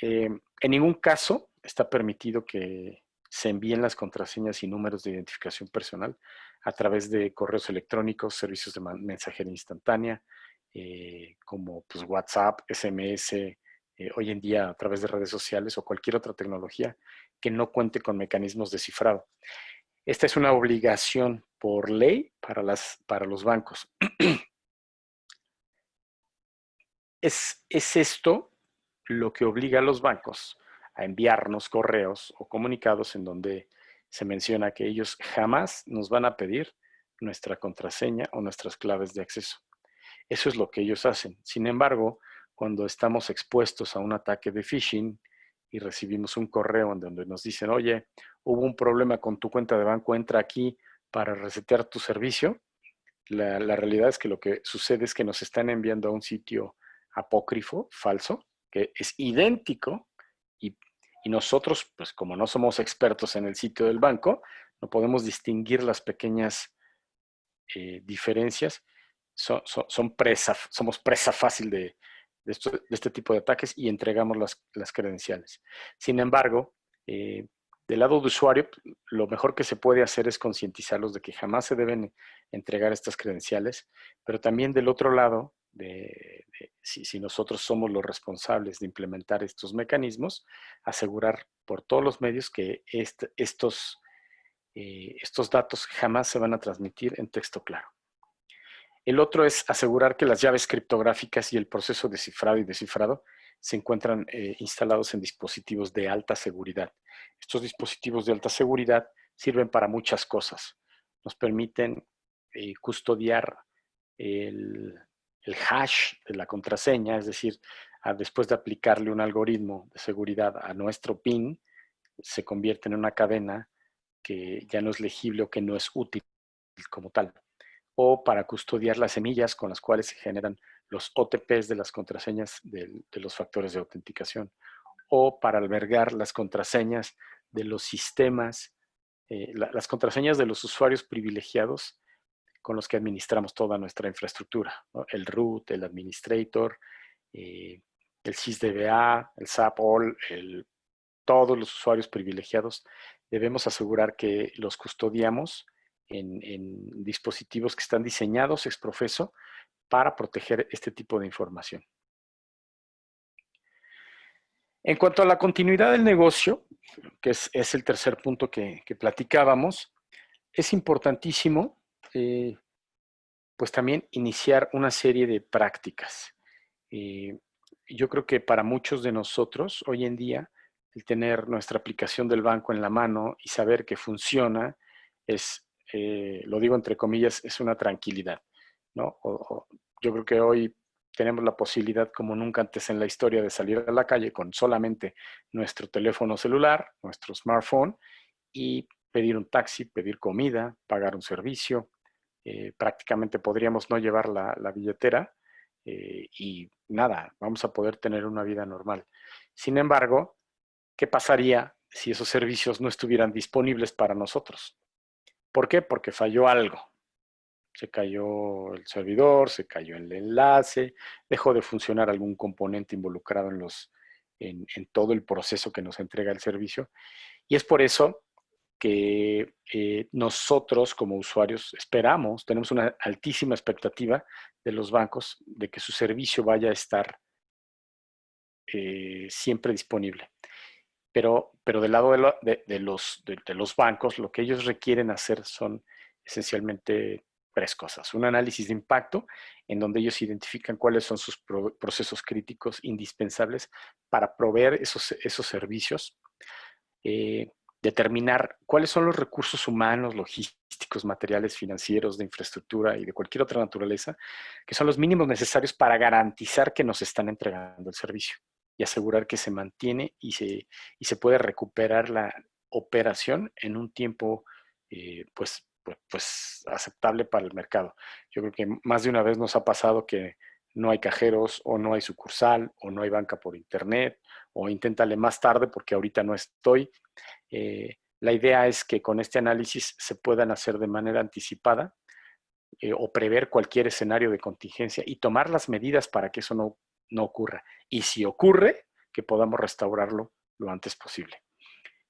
En ningún caso está permitido que se envíen las contraseñas y números de identificación personal a través de correos electrónicos, servicios de mensajería instantánea, como pues, WhatsApp, SMS, hoy en día a través de redes sociales o cualquier otra tecnología que no cuente con mecanismos de cifrado. Esta es una obligación por ley para los bancos. ¿Es esto lo que obliga a los bancos a enviarnos correos o comunicados en donde se menciona que ellos jamás nos van a pedir nuestra contraseña o nuestras claves de acceso? Eso es lo que ellos hacen. Sin embargo, cuando estamos expuestos a un ataque de phishing y recibimos un correo en donde nos dicen, oye, hubo un problema con tu cuenta de banco, entra aquí para resetear tu servicio, la realidad es que lo que sucede es que nos están enviando a un sitio apócrifo, falso, que es idéntico y, y nosotros, pues como no somos expertos en el sitio del banco, no podemos distinguir las pequeñas diferencias. Somos presa fácil de este tipo de ataques y entregamos las credenciales. Sin embargo, del lado de usuario, lo mejor que se puede hacer es concientizarlos de que jamás se deben entregar estas credenciales, pero también del otro lado, si nosotros somos los responsables de implementar estos mecanismos, asegurar por todos los medios que estos datos jamás se van a transmitir en texto claro. El otro es asegurar que las llaves criptográficas y el proceso de cifrado y descifrado se encuentran instalados en dispositivos de alta seguridad. Estos dispositivos de alta seguridad sirven para muchas cosas. Nos permiten custodiar el hash de la contraseña, es decir, después de aplicarle un algoritmo de seguridad a nuestro PIN, se convierte en una cadena que ya no es legible o que no es útil como tal, o para custodiar las semillas con las cuales se generan los OTPs de las contraseñas de los factores de autenticación, o para albergar las contraseñas de los sistemas, las contraseñas de los usuarios privilegiados con los que administramos toda nuestra infraestructura, ¿no? El root, el administrator, el sysdba, el SAP-all, todos los usuarios privilegiados, debemos asegurar que los custodiamos en dispositivos que están diseñados ex profeso para proteger este tipo de información. En cuanto a la continuidad del negocio, que es el tercer punto que platicábamos, es importantísimo pues también iniciar una serie de prácticas. Yo creo que para muchos de nosotros hoy en día el tener nuestra aplicación del banco en la mano y saber que funciona es, lo digo entre comillas, es una tranquilidad, ¿no? Yo creo que hoy tenemos la posibilidad como nunca antes en la historia de salir a la calle con solamente nuestro teléfono celular, nuestro smartphone y pedir un taxi, pedir comida, pagar un servicio. Prácticamente podríamos no llevar la billetera y nada, vamos a poder tener una vida normal. Sin embargo, ¿qué pasaría si esos servicios no estuvieran disponibles para nosotros? ¿Por qué? Porque falló algo. Se cayó el servidor, se cayó el enlace, dejó de funcionar algún componente involucrado en todo el proceso que nos entrega el servicio. Y es por eso que nosotros como usuarios esperamos, tenemos una altísima expectativa de los bancos de que su servicio vaya a estar siempre disponible. Pero del lado de los bancos, lo que ellos requieren hacer son esencialmente tres cosas. Un análisis de impacto, en donde ellos identifican cuáles son sus procesos críticos indispensables para proveer esos servicios. Determinar cuáles son los recursos humanos, logísticos, materiales, financieros, de infraestructura y de cualquier otra naturaleza, que son los mínimos necesarios para garantizar que nos están entregando el servicio y asegurar que se mantiene y se puede recuperar la operación en un tiempo pues aceptable para el mercado. Yo creo que más de una vez nos ha pasado que no hay cajeros o no hay sucursal o no hay banca por internet o inténtale más tarde porque ahorita no estoy. La idea es que con este análisis se puedan hacer de manera anticipada o prever cualquier escenario de contingencia y tomar las medidas para que eso no ocurra. Y si ocurre, que podamos restaurarlo lo antes posible.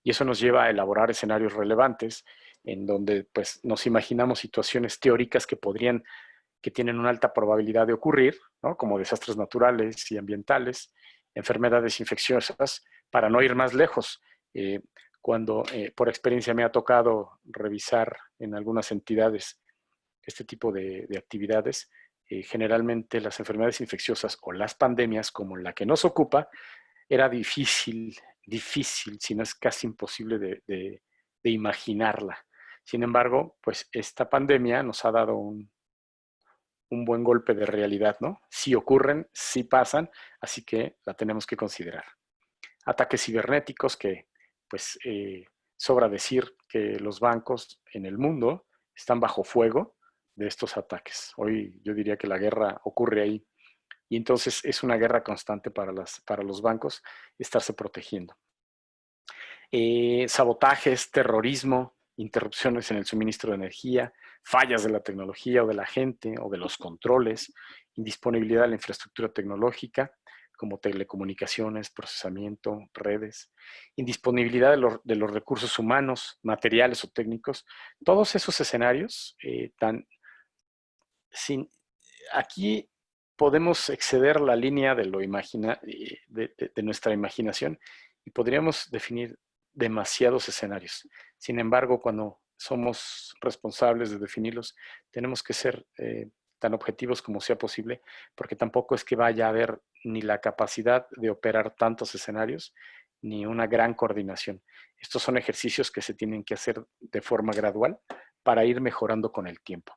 Y eso nos lleva a elaborar escenarios relevantes en donde pues, nos imaginamos situaciones teóricas que tienen una alta probabilidad de ocurrir, ¿no? Como desastres naturales y ambientales, enfermedades infecciosas, para no ir más lejos. Cuando por experiencia me ha tocado revisar en algunas entidades este tipo de actividades, generalmente las enfermedades infecciosas o las pandemias como la que nos ocupa, era difícil, si no es casi imposible de imaginarla. Sin embargo, pues esta pandemia nos ha dado un buen golpe de realidad, ¿no? Sí ocurren, sí pasan, así que la tenemos que considerar. Ataques cibernéticos que, pues, sobra decir que los bancos en el mundo están bajo fuego de estos ataques. Hoy yo diría que la guerra ocurre ahí y entonces es una guerra constante para los bancos estarse protegiendo. Sabotajes, terrorismo, interrupciones en el suministro de energía, fallas de la tecnología o de la gente o de los controles, indisponibilidad de la infraestructura tecnológica como telecomunicaciones, procesamiento, redes, indisponibilidad de los recursos humanos, materiales o técnicos. Todos esos escenarios aquí podemos exceder la línea de nuestra imaginación y podríamos definir demasiados escenarios. Sin embargo, cuando somos responsables de definirlos, tenemos que ser tan objetivos como sea posible, porque tampoco es que vaya a haber ni la capacidad de operar tantos escenarios, ni una gran coordinación. Estos son ejercicios que se tienen que hacer de forma gradual para ir mejorando con el tiempo.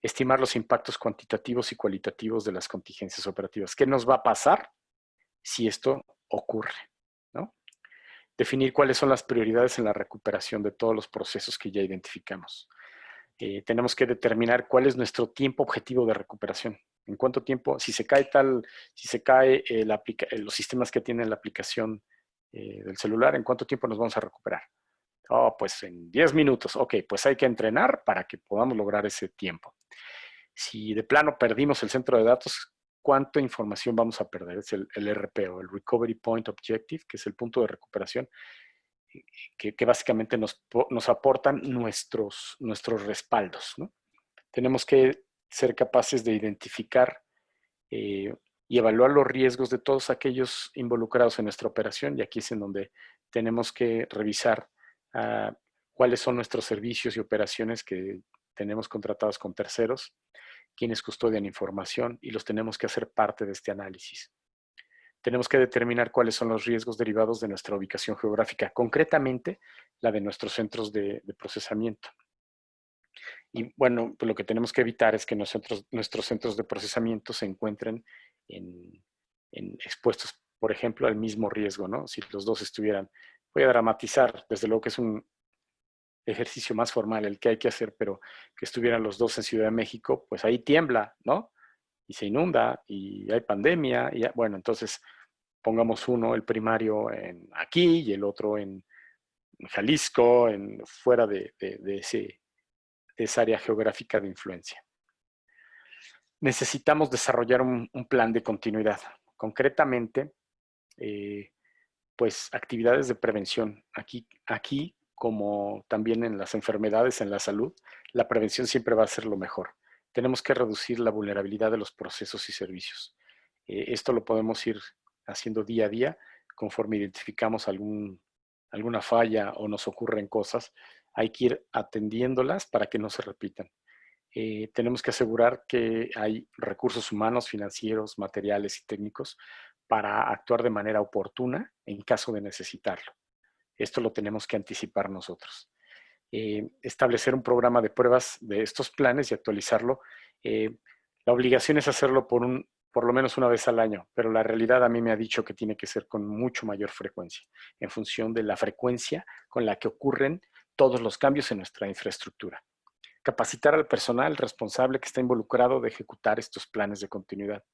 Estimar los impactos cuantitativos y cualitativos de las contingencias operativas. ¿Qué nos va a pasar si esto ocurre? ¿No? Definir cuáles son las prioridades en la recuperación de todos los procesos que ya identificamos. Tenemos que determinar cuál es nuestro tiempo objetivo de recuperación. ¿En cuánto tiempo? Si se cae los sistemas que tienen la aplicación del celular, ¿en cuánto tiempo nos vamos a recuperar? Oh, pues en 10 minutos. Ok, pues hay que entrenar para que podamos lograr ese tiempo. Si de plano perdimos el centro de datos, ¿cuánta información vamos a perder? Es el RPO, el Recovery Point Objective, que es el punto de recuperación que básicamente nos aportan nuestros respaldos, ¿no? Tenemos que ser capaces de identificar y evaluar los riesgos de todos aquellos involucrados en nuestra operación, y aquí es en donde tenemos que revisar cuáles son nuestros servicios y operaciones que tenemos contratados con terceros, quienes custodian información, y los tenemos que hacer parte de este análisis. Tenemos que determinar cuáles son los riesgos derivados de nuestra ubicación geográfica, concretamente la de nuestros centros de procesamiento. Y bueno, pues lo que tenemos que evitar es que nuestros centros de procesamiento se encuentren expuestos, por ejemplo, al mismo riesgo, ¿no? Si los dos estuvieran, voy a dramatizar, desde luego que es un ejercicio más formal el que hay que hacer, pero que estuvieran los dos en Ciudad de México, pues ahí tiembla, ¿no? Y se inunda y hay pandemia, y bueno, entonces pongamos uno, el primario, aquí y el otro en Jalisco, fuera de esa área geográfica de influencia. Necesitamos desarrollar un plan de continuidad. Concretamente, pues actividades de prevención. Aquí, como también en las enfermedades, en la salud, la prevención siempre va a ser lo mejor. Tenemos que reducir la vulnerabilidad de los procesos y servicios. Esto lo podemos ir haciendo día a día conforme identificamos alguna falla o nos ocurren cosas. Hay que ir atendiéndolas para que no se repitan. Tenemos que asegurar que hay recursos humanos, financieros, materiales y técnicos para actuar de manera oportuna en caso de necesitarlo. Esto lo tenemos que anticipar nosotros. Establecer un programa de pruebas de estos planes y actualizarlo. La obligación es hacerlo por lo menos una vez al año, pero la realidad a mí me ha dicho que tiene que ser con mucho mayor frecuencia, en función de la frecuencia con la que ocurren todos los cambios en nuestra infraestructura. capacitar al personal responsable que está involucrado de ejecutar estos planes de continuidad.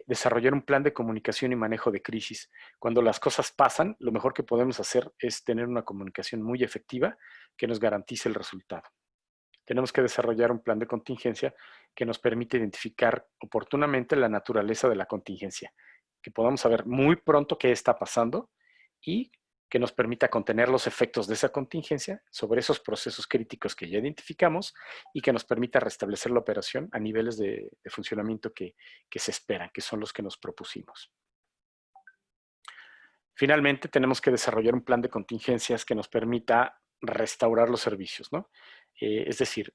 Desarrollar un plan de comunicación y manejo de crisis. Cuando las cosas pasan, lo mejor que podemos hacer es tener una comunicación muy efectiva que nos garantice el resultado. Tenemos que desarrollar un plan de contingencia que nos permite identificar oportunamente la naturaleza de la contingencia, que podamos saber muy pronto qué está pasando y que nos permita contener los efectos de esa contingencia sobre esos procesos críticos que ya identificamos y que nos permita restablecer la operación a niveles de funcionamiento que se esperan, que son los que nos propusimos. Finalmente, tenemos que desarrollar un plan de contingencias que nos permita restaurar los servicios, ¿no? Es decir,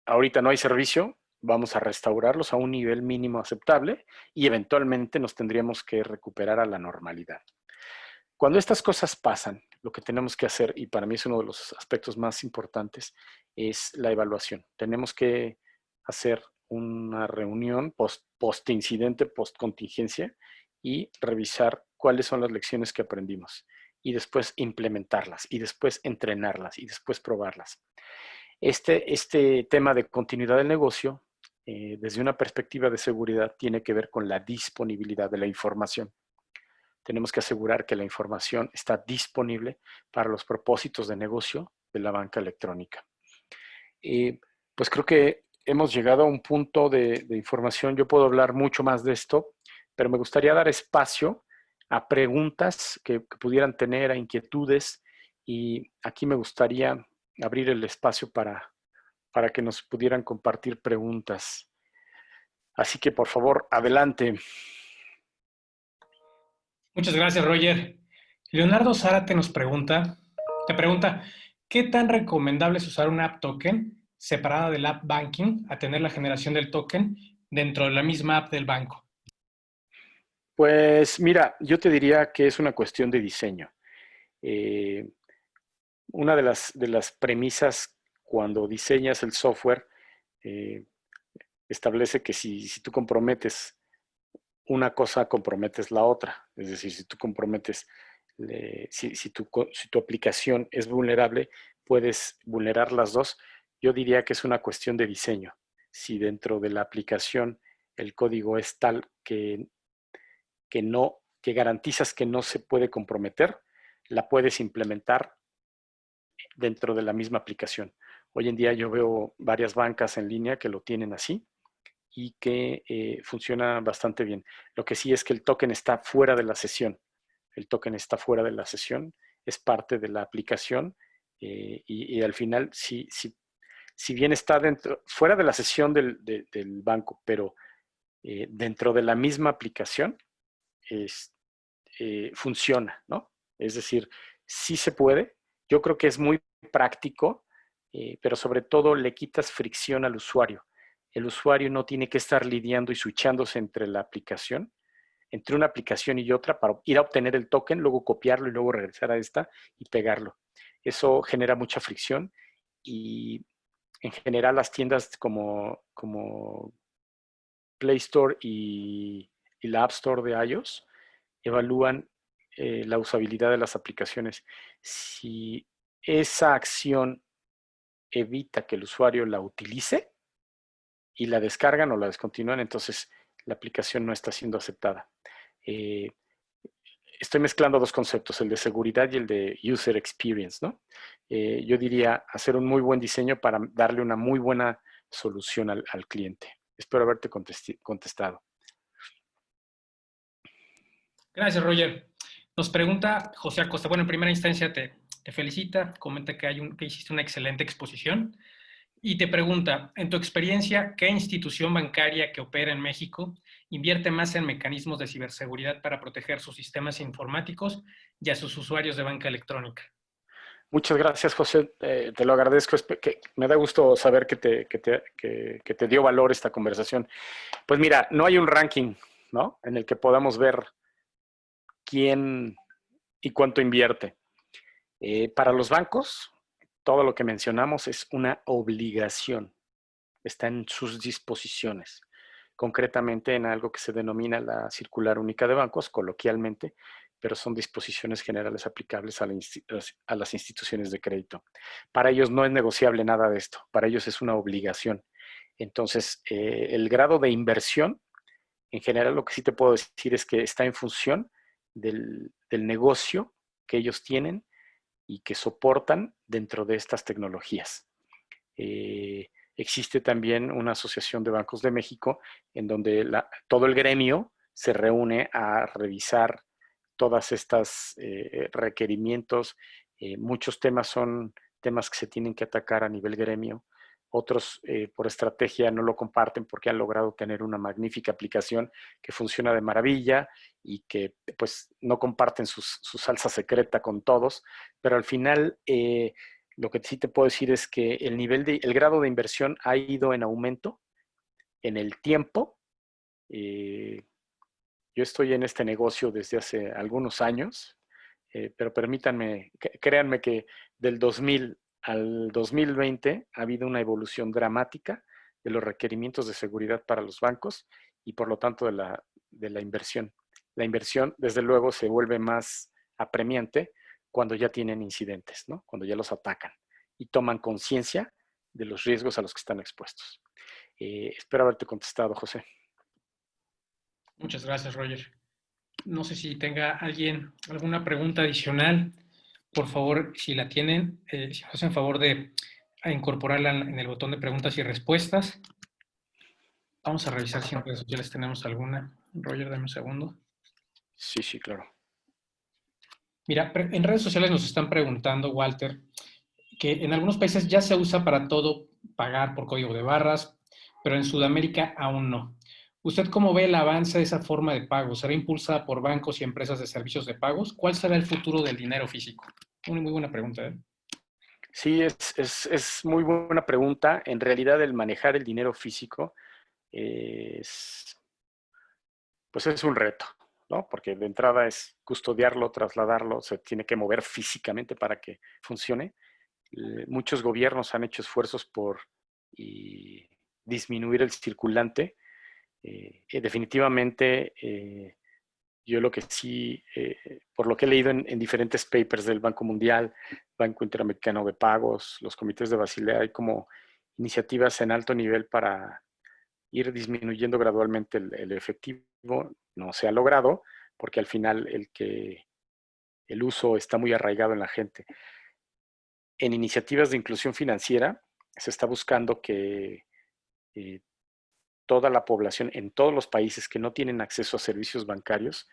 ahorita no hay servicio, vamos a restaurarlos a un nivel mínimo aceptable y eventualmente nos tendríamos que recuperar a la normalidad. Cuando estas cosas pasan, lo que tenemos que hacer, y para mí es uno de los aspectos más importantes, es la evaluación. Tenemos que hacer una reunión post-incidente, post-contingencia y revisar cuáles son las lecciones que aprendimos y después implementarlas y después entrenarlas y después probarlas. Este tema de continuidad del negocio, desde una perspectiva de seguridad, tiene que ver con la disponibilidad de la información. Tenemos que asegurar que la información está disponible para los propósitos de negocio de la banca electrónica. Pues creo que hemos llegado a un punto de información. Yo puedo hablar mucho más de esto, pero me gustaría dar espacio a preguntas que pudieran tener, a inquietudes, y aquí me gustaría abrir el espacio para que nos pudieran compartir preguntas. Así que, por favor, adelante.
Muchas gracias, Roger. Leonardo Zárate te pregunta, ¿qué tan recomendable es usar una app token separada del app banking a tener la generación del token dentro de la misma app del banco?
Pues mira, yo te diría que es una cuestión de diseño. Una de las premisas cuando diseñas el software establece que si tú comprometes una cosa, comprometes la otra. Es decir, si tú comprometes, si tu aplicación es vulnerable, puedes vulnerar las dos. Yo diría que es una cuestión de diseño. Si dentro de la aplicación el código es tal que garantizas que no se puede comprometer, la puedes implementar dentro de la misma aplicación. Hoy en día yo veo varias bancas en línea que lo tienen así y que funciona bastante bien. Lo que sí es que el token está fuera de la sesión. El token está fuera de la sesión, es parte de la aplicación y al final, si bien está fuera de la sesión del banco, pero dentro de la misma aplicación, funciona, ¿no? Es decir, sí se puede. Yo creo que es muy práctico, pero sobre todo le quitas fricción al usuario. El usuario no tiene que estar lidiando y switchándose entre la aplicación, entre una aplicación y otra para ir a obtener el token, luego copiarlo y luego regresar a esta y pegarlo. Eso genera mucha fricción y en general las tiendas como Play Store y la App Store de iOS evalúan la usabilidad de las aplicaciones. Si esa acción evita que el usuario la utilice y la descargan o la descontinúan, entonces la aplicación no está siendo aceptada. Estoy mezclando dos conceptos, el de seguridad y el de user experience, ¿no? Yo diría hacer un muy buen diseño para darle una muy buena solución al cliente. Espero haberte contestado.
Gracias, Roger. Nos pregunta José Acosta. Bueno, en primera instancia te felicita, comenta que hiciste una excelente exposición y te pregunta, en tu experiencia, ¿qué institución bancaria que opera en México invierte más en mecanismos de ciberseguridad para proteger sus sistemas informáticos y a sus usuarios de banca electrónica?
Muchas gracias, José. Te lo agradezco. Me da gusto saber que te dio valor esta conversación. Pues mira, no hay un ranking, ¿no?, en el que podamos ver quién y cuánto invierte. Para los bancos, todo lo que mencionamos es una obligación. Está en sus disposiciones. Concretamente en algo que se denomina la Circular Única de Bancos, coloquialmente, pero son disposiciones generales aplicables a las instituciones de crédito. Para ellos no es negociable nada de esto, para ellos es una obligación. Entonces, el grado de inversión, en general lo que sí te puedo decir es que está en función del negocio que ellos tienen y que soportan dentro de estas tecnologías. Existe también una asociación de bancos de México en donde todo el gremio se reúne a revisar todas estas requerimientos. Muchos temas son temas que se tienen que atacar a nivel gremio. Otros por estrategia no lo comparten porque han logrado tener una magnífica aplicación que funciona de maravilla y que pues no comparten su salsa secreta con todos, pero al final lo que sí te puedo decir es que el grado de inversión ha ido en aumento en el tiempo. Yo estoy en este negocio desde hace algunos años, pero permítanme, créanme que del 2000 al 2020 ha habido una evolución dramática de los requerimientos de seguridad para los bancos y por lo tanto de la inversión. La inversión, desde luego, se vuelve más apremiante cuando ya tienen incidentes, ¿no? Cuando ya los atacan y toman conciencia de los riesgos a los que están expuestos. Espero haberte contestado, José.
Muchas gracias, Roger. No sé si tenga alguien alguna pregunta adicional. Por favor, si la tienen, si nos hacen favor de incorporarla en el botón de preguntas y respuestas. Vamos a revisar si en redes sociales tenemos alguna. Roger, dame un segundo.
Sí, claro.
Mira, en redes sociales nos están preguntando, Walter, que en algunos países ya se usa para todo pagar por código de barras, pero en Sudamérica aún no. ¿Usted cómo ve el avance de esa forma de pago? ¿Será impulsada por bancos y empresas de servicios de pagos? ¿Cuál será el futuro del dinero físico? Una muy buena pregunta, ¿eh?
Sí, es muy buena pregunta. En realidad, el manejar el dinero físico pues es un reto, ¿no? Porque de entrada es custodiarlo, trasladarlo, se tiene que mover físicamente para que funcione. Muchos gobiernos han hecho esfuerzos por disminuir el circulante. Definitivamente, yo lo que sí, por lo que he leído en diferentes papers del Banco Mundial, Banco Interamericano de Pagos, los comités de Basilea, hay como iniciativas en alto nivel para ir disminuyendo gradualmente el efectivo. No se ha logrado porque al final el uso está muy arraigado en la gente. En iniciativas de inclusión financiera se está buscando que toda la población en todos los países que no tienen acceso a servicios bancarios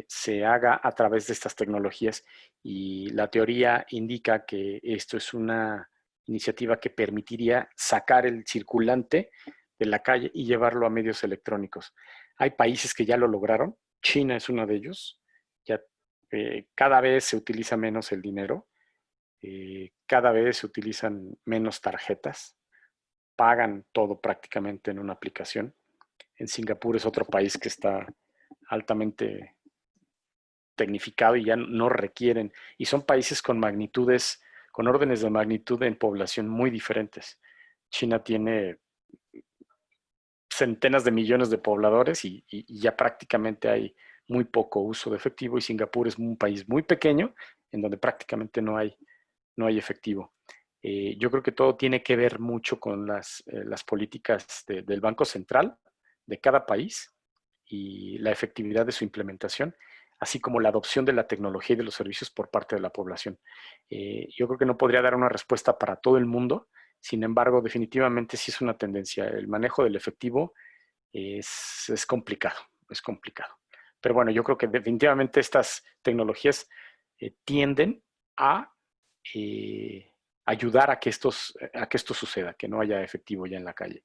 se haga a través de estas tecnologías, y la teoría indica que esto es una iniciativa que permitiría sacar el circulante de la calle y llevarlo a medios electrónicos. Hay países que ya lo lograron, China es uno de ellos, ya cada vez se utiliza menos el dinero, cada vez se utilizan menos tarjetas, pagan todo prácticamente en una aplicación. En Singapur es otro país que está altamente tecnificado y ya no requieren, y son países con magnitudes, con órdenes de magnitud en población muy diferentes. China tiene centenas de millones de pobladores y ya prácticamente hay muy poco uso de efectivo, y Singapur es un país muy pequeño en donde prácticamente no hay efectivo. Yo creo que todo tiene que ver mucho con las políticas del Banco Central de cada país y la efectividad de su implementación, así como la adopción de la tecnología y de los servicios por parte de la población. Yo creo que no podría dar una respuesta para todo el mundo, sin embargo, definitivamente sí es una tendencia. El manejo del efectivo es complicado, es complicado. Pero bueno, yo creo que definitivamente estas tecnologías tienden a ayudar a que esto suceda, que no haya efectivo ya en la calle.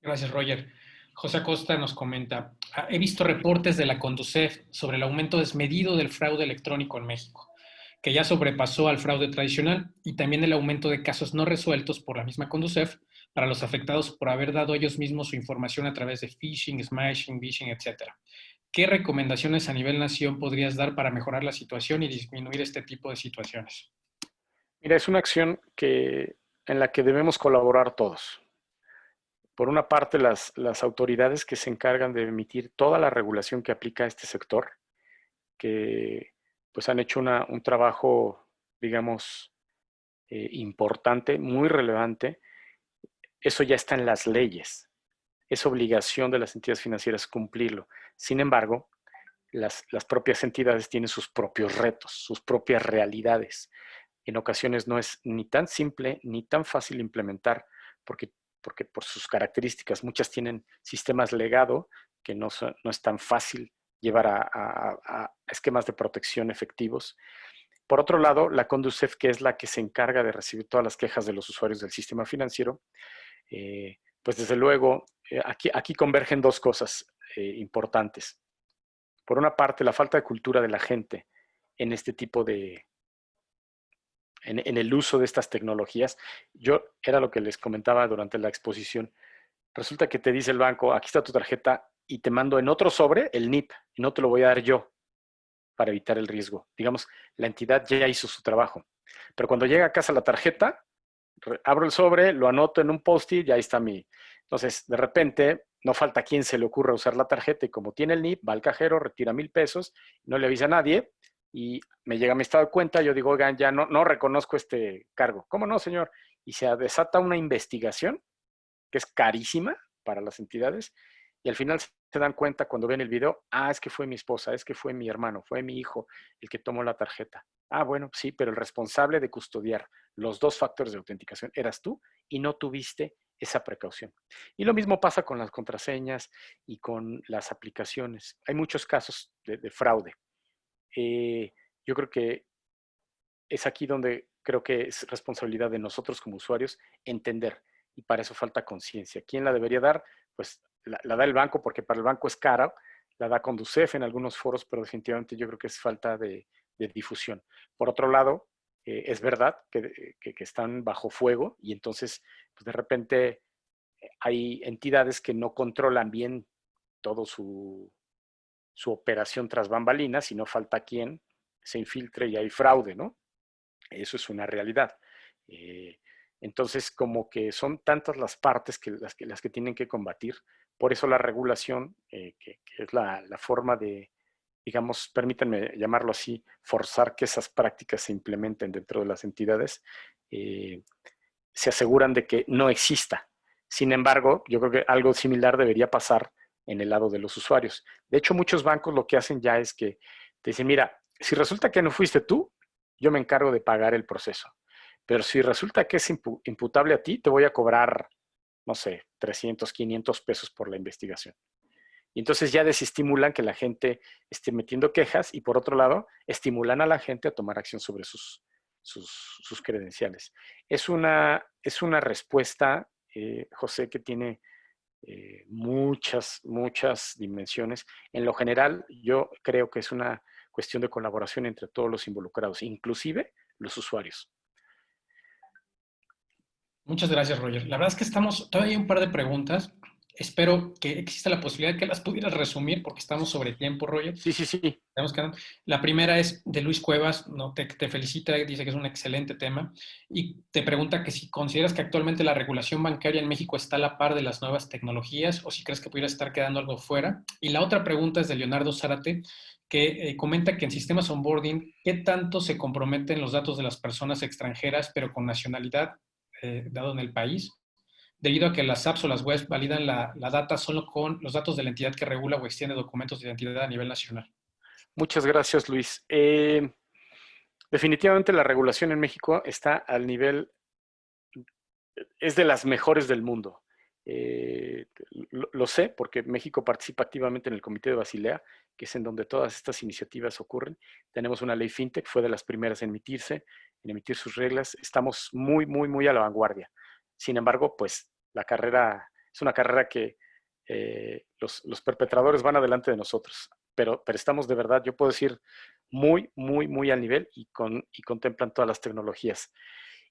Gracias, Roger. José Acosta nos comenta, he visto reportes de la Conducef sobre el aumento desmedido del fraude electrónico en México, que ya sobrepasó al fraude tradicional, y también el aumento de casos no resueltos por la misma Conducef para los afectados por haber dado ellos mismos su información a través de phishing, smashing, vishing, etc. ¿Qué recomendaciones a nivel nación podrías dar para mejorar la situación y disminuir este tipo de situaciones?
Mira, es una acción en la que debemos colaborar todos. Por una parte, las autoridades que se encargan de emitir toda la regulación que aplica a este sector, que pues han hecho un trabajo, digamos, importante, muy relevante. Eso ya está en las leyes. Es obligación de las entidades financieras cumplirlo. Sin embargo, las propias entidades tienen sus propios retos, sus propias realidades. En ocasiones no es ni tan simple ni tan fácil implementar, porque por sus características, muchas tienen sistemas legado que no es tan fácil llevar a esquemas de protección efectivos. Por otro lado, la Conducef, que es la que se encarga de recibir todas las quejas de los usuarios del sistema financiero, pues desde luego, aquí convergen dos cosas importantes. Por una parte, la falta de cultura de la gente en este tipo en el uso de estas tecnologías. Yo era lo que les comentaba durante la exposición. Resulta que te dice el banco, aquí está tu tarjeta y te mando en otro sobre el NIP y no te lo voy a dar yo para evitar el riesgo. Digamos, la entidad ya hizo su trabajo. Pero cuando llega a casa la tarjeta, abro el sobre, lo anoto en un post-it y ahí está mi... Entonces, de repente, no falta quien se le ocurra usar la tarjeta y como tiene el NIP, va al cajero, retira 1,000 pesos, no le avisa a nadie y me llega mi estado de cuenta, yo digo, oigan, ya no reconozco este cargo. ¿Cómo no, señor? Y se desata una investigación que es carísima para las entidades y al final se dan cuenta cuando ven el video, es que fue mi esposa, es que fue mi hermano, fue mi hijo el que tomó la tarjeta. Bueno, sí, pero el responsable de custodiar los dos factores de autenticación eras tú y no tuviste esa precaución. Y lo mismo pasa con las contraseñas y con las aplicaciones. Hay muchos casos de fraude. Yo creo que es aquí donde creo que es responsabilidad de nosotros como usuarios entender, y para eso falta conciencia. ¿Quién la debería dar? Pues la da el banco, porque para el banco es cara, la da Conducef en algunos foros, pero definitivamente yo creo que es falta de difusión. Por otro lado, es verdad que están bajo fuego y entonces pues de repente hay entidades que no controlan bien todo su operación tras bambalinas y no falta quien se infiltre y hay fraude, ¿no? Eso es una realidad. Entonces, como que son tantas las partes las que tienen que combatir. Por eso la regulación, que es la forma de, digamos, permítanme llamarlo así, forzar que esas prácticas se implementen dentro de las entidades, se aseguran de que no exista. Sin embargo, yo creo que algo similar debería pasar en el lado de los usuarios. De hecho, muchos bancos lo que hacen ya es que te dicen, mira, si resulta que no fuiste tú, yo me encargo de pagar el proceso. Pero si resulta que es imputable a ti, te voy a cobrar, no sé, 300, 500 pesos por la investigación. Y entonces ya desestimulan que la gente esté metiendo quejas y por otro lado, estimulan a la gente a tomar acción sobre sus credenciales. Es una respuesta, José, que tiene muchas dimensiones. En lo general, yo creo que es una cuestión de colaboración entre todos los involucrados, inclusive los usuarios.
Muchas gracias, Roger. La verdad es que todavía hay un par de preguntas. Espero que exista la posibilidad de que las pudieras resumir porque estamos sobre tiempo, Roger.
Sí.
La primera es de Luis Cuevas, ¿no? Te felicita, dice que es un excelente tema y te pregunta que si consideras que actualmente la regulación bancaria en México está a la par de las nuevas tecnologías o si crees que pudiera estar quedando algo fuera. Y la otra pregunta es de Leonardo Zárate, que comenta que en sistemas onboarding, ¿qué tanto se comprometen los datos de las personas extranjeras pero con nacionalidad dado en el país? Debido a que las apps o las webs validan la data solo con los datos de la entidad que regula o extiende documentos de identidad a nivel nacional.
Muchas gracias, Luis. Definitivamente la regulación en México está al nivel, es de las mejores del mundo. Lo sé porque México participa activamente en el Comité de Basilea, que es en donde todas estas iniciativas ocurren. Tenemos una ley FinTech, fue de las primeras en emitir sus reglas. Estamos muy a la vanguardia. Sin embargo, pues la carrera es una carrera que los perpetradores van adelante de nosotros, pero estamos de verdad, yo puedo decir, muy al nivel y contemplan todas las tecnologías.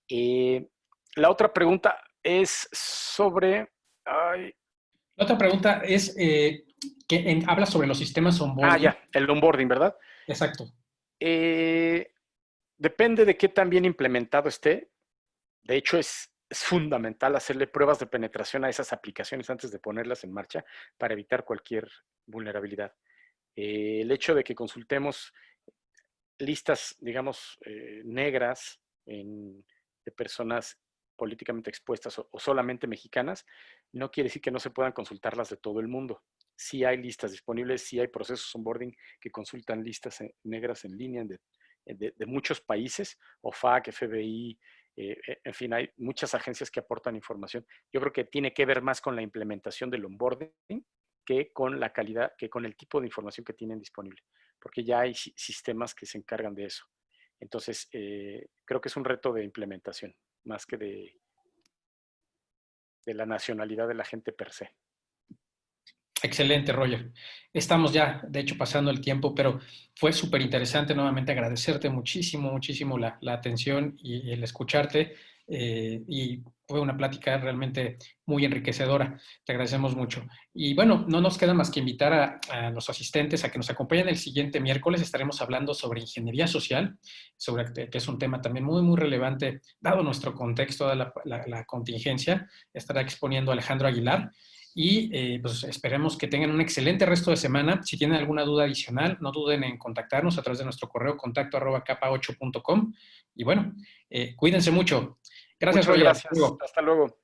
La otra pregunta es sobre...
La otra pregunta es que habla sobre los sistemas onboarding.
Ya, el onboarding, ¿verdad?
Exacto.
Depende de qué tan bien implementado esté. De hecho, es fundamental hacerle pruebas de penetración a esas aplicaciones antes de ponerlas en marcha para evitar cualquier vulnerabilidad. El hecho de que consultemos listas, digamos, negras de personas políticamente expuestas o solamente mexicanas, no quiere decir que no se puedan consultar las de todo el mundo. Sí hay listas disponibles, sí hay procesos onboarding que consultan listas negras en línea de muchos países, OFAC, FBI, en fin, hay muchas agencias que aportan información. Yo creo que tiene que ver más con la implementación del onboarding que con la calidad, que con el tipo de información que tienen disponible, porque ya hay sistemas que se encargan de eso. Entonces, creo que es un reto de implementación, más que de la nacionalidad de la gente per se.
Excelente, Roger. Estamos ya, de hecho, pasando el tiempo, pero fue súper interesante nuevamente agradecerte muchísimo, muchísimo la atención y el escucharte. Y fue una plática realmente muy enriquecedora. Te agradecemos mucho. Y bueno, no nos queda más que invitar a los asistentes a que nos acompañen el siguiente miércoles. Estaremos hablando sobre ingeniería social, que es un tema también muy, muy relevante, dado nuestro contexto de la contingencia. Estará exponiendo Alejandro Aguilar. Y pues esperemos que tengan un excelente resto de semana. Si tienen alguna duda adicional, no duden en contactarnos a través de nuestro correo contacto@capa8.com. Y bueno, cuídense mucho. Gracias,
Muchas
Roger.
gracias. Hasta luego.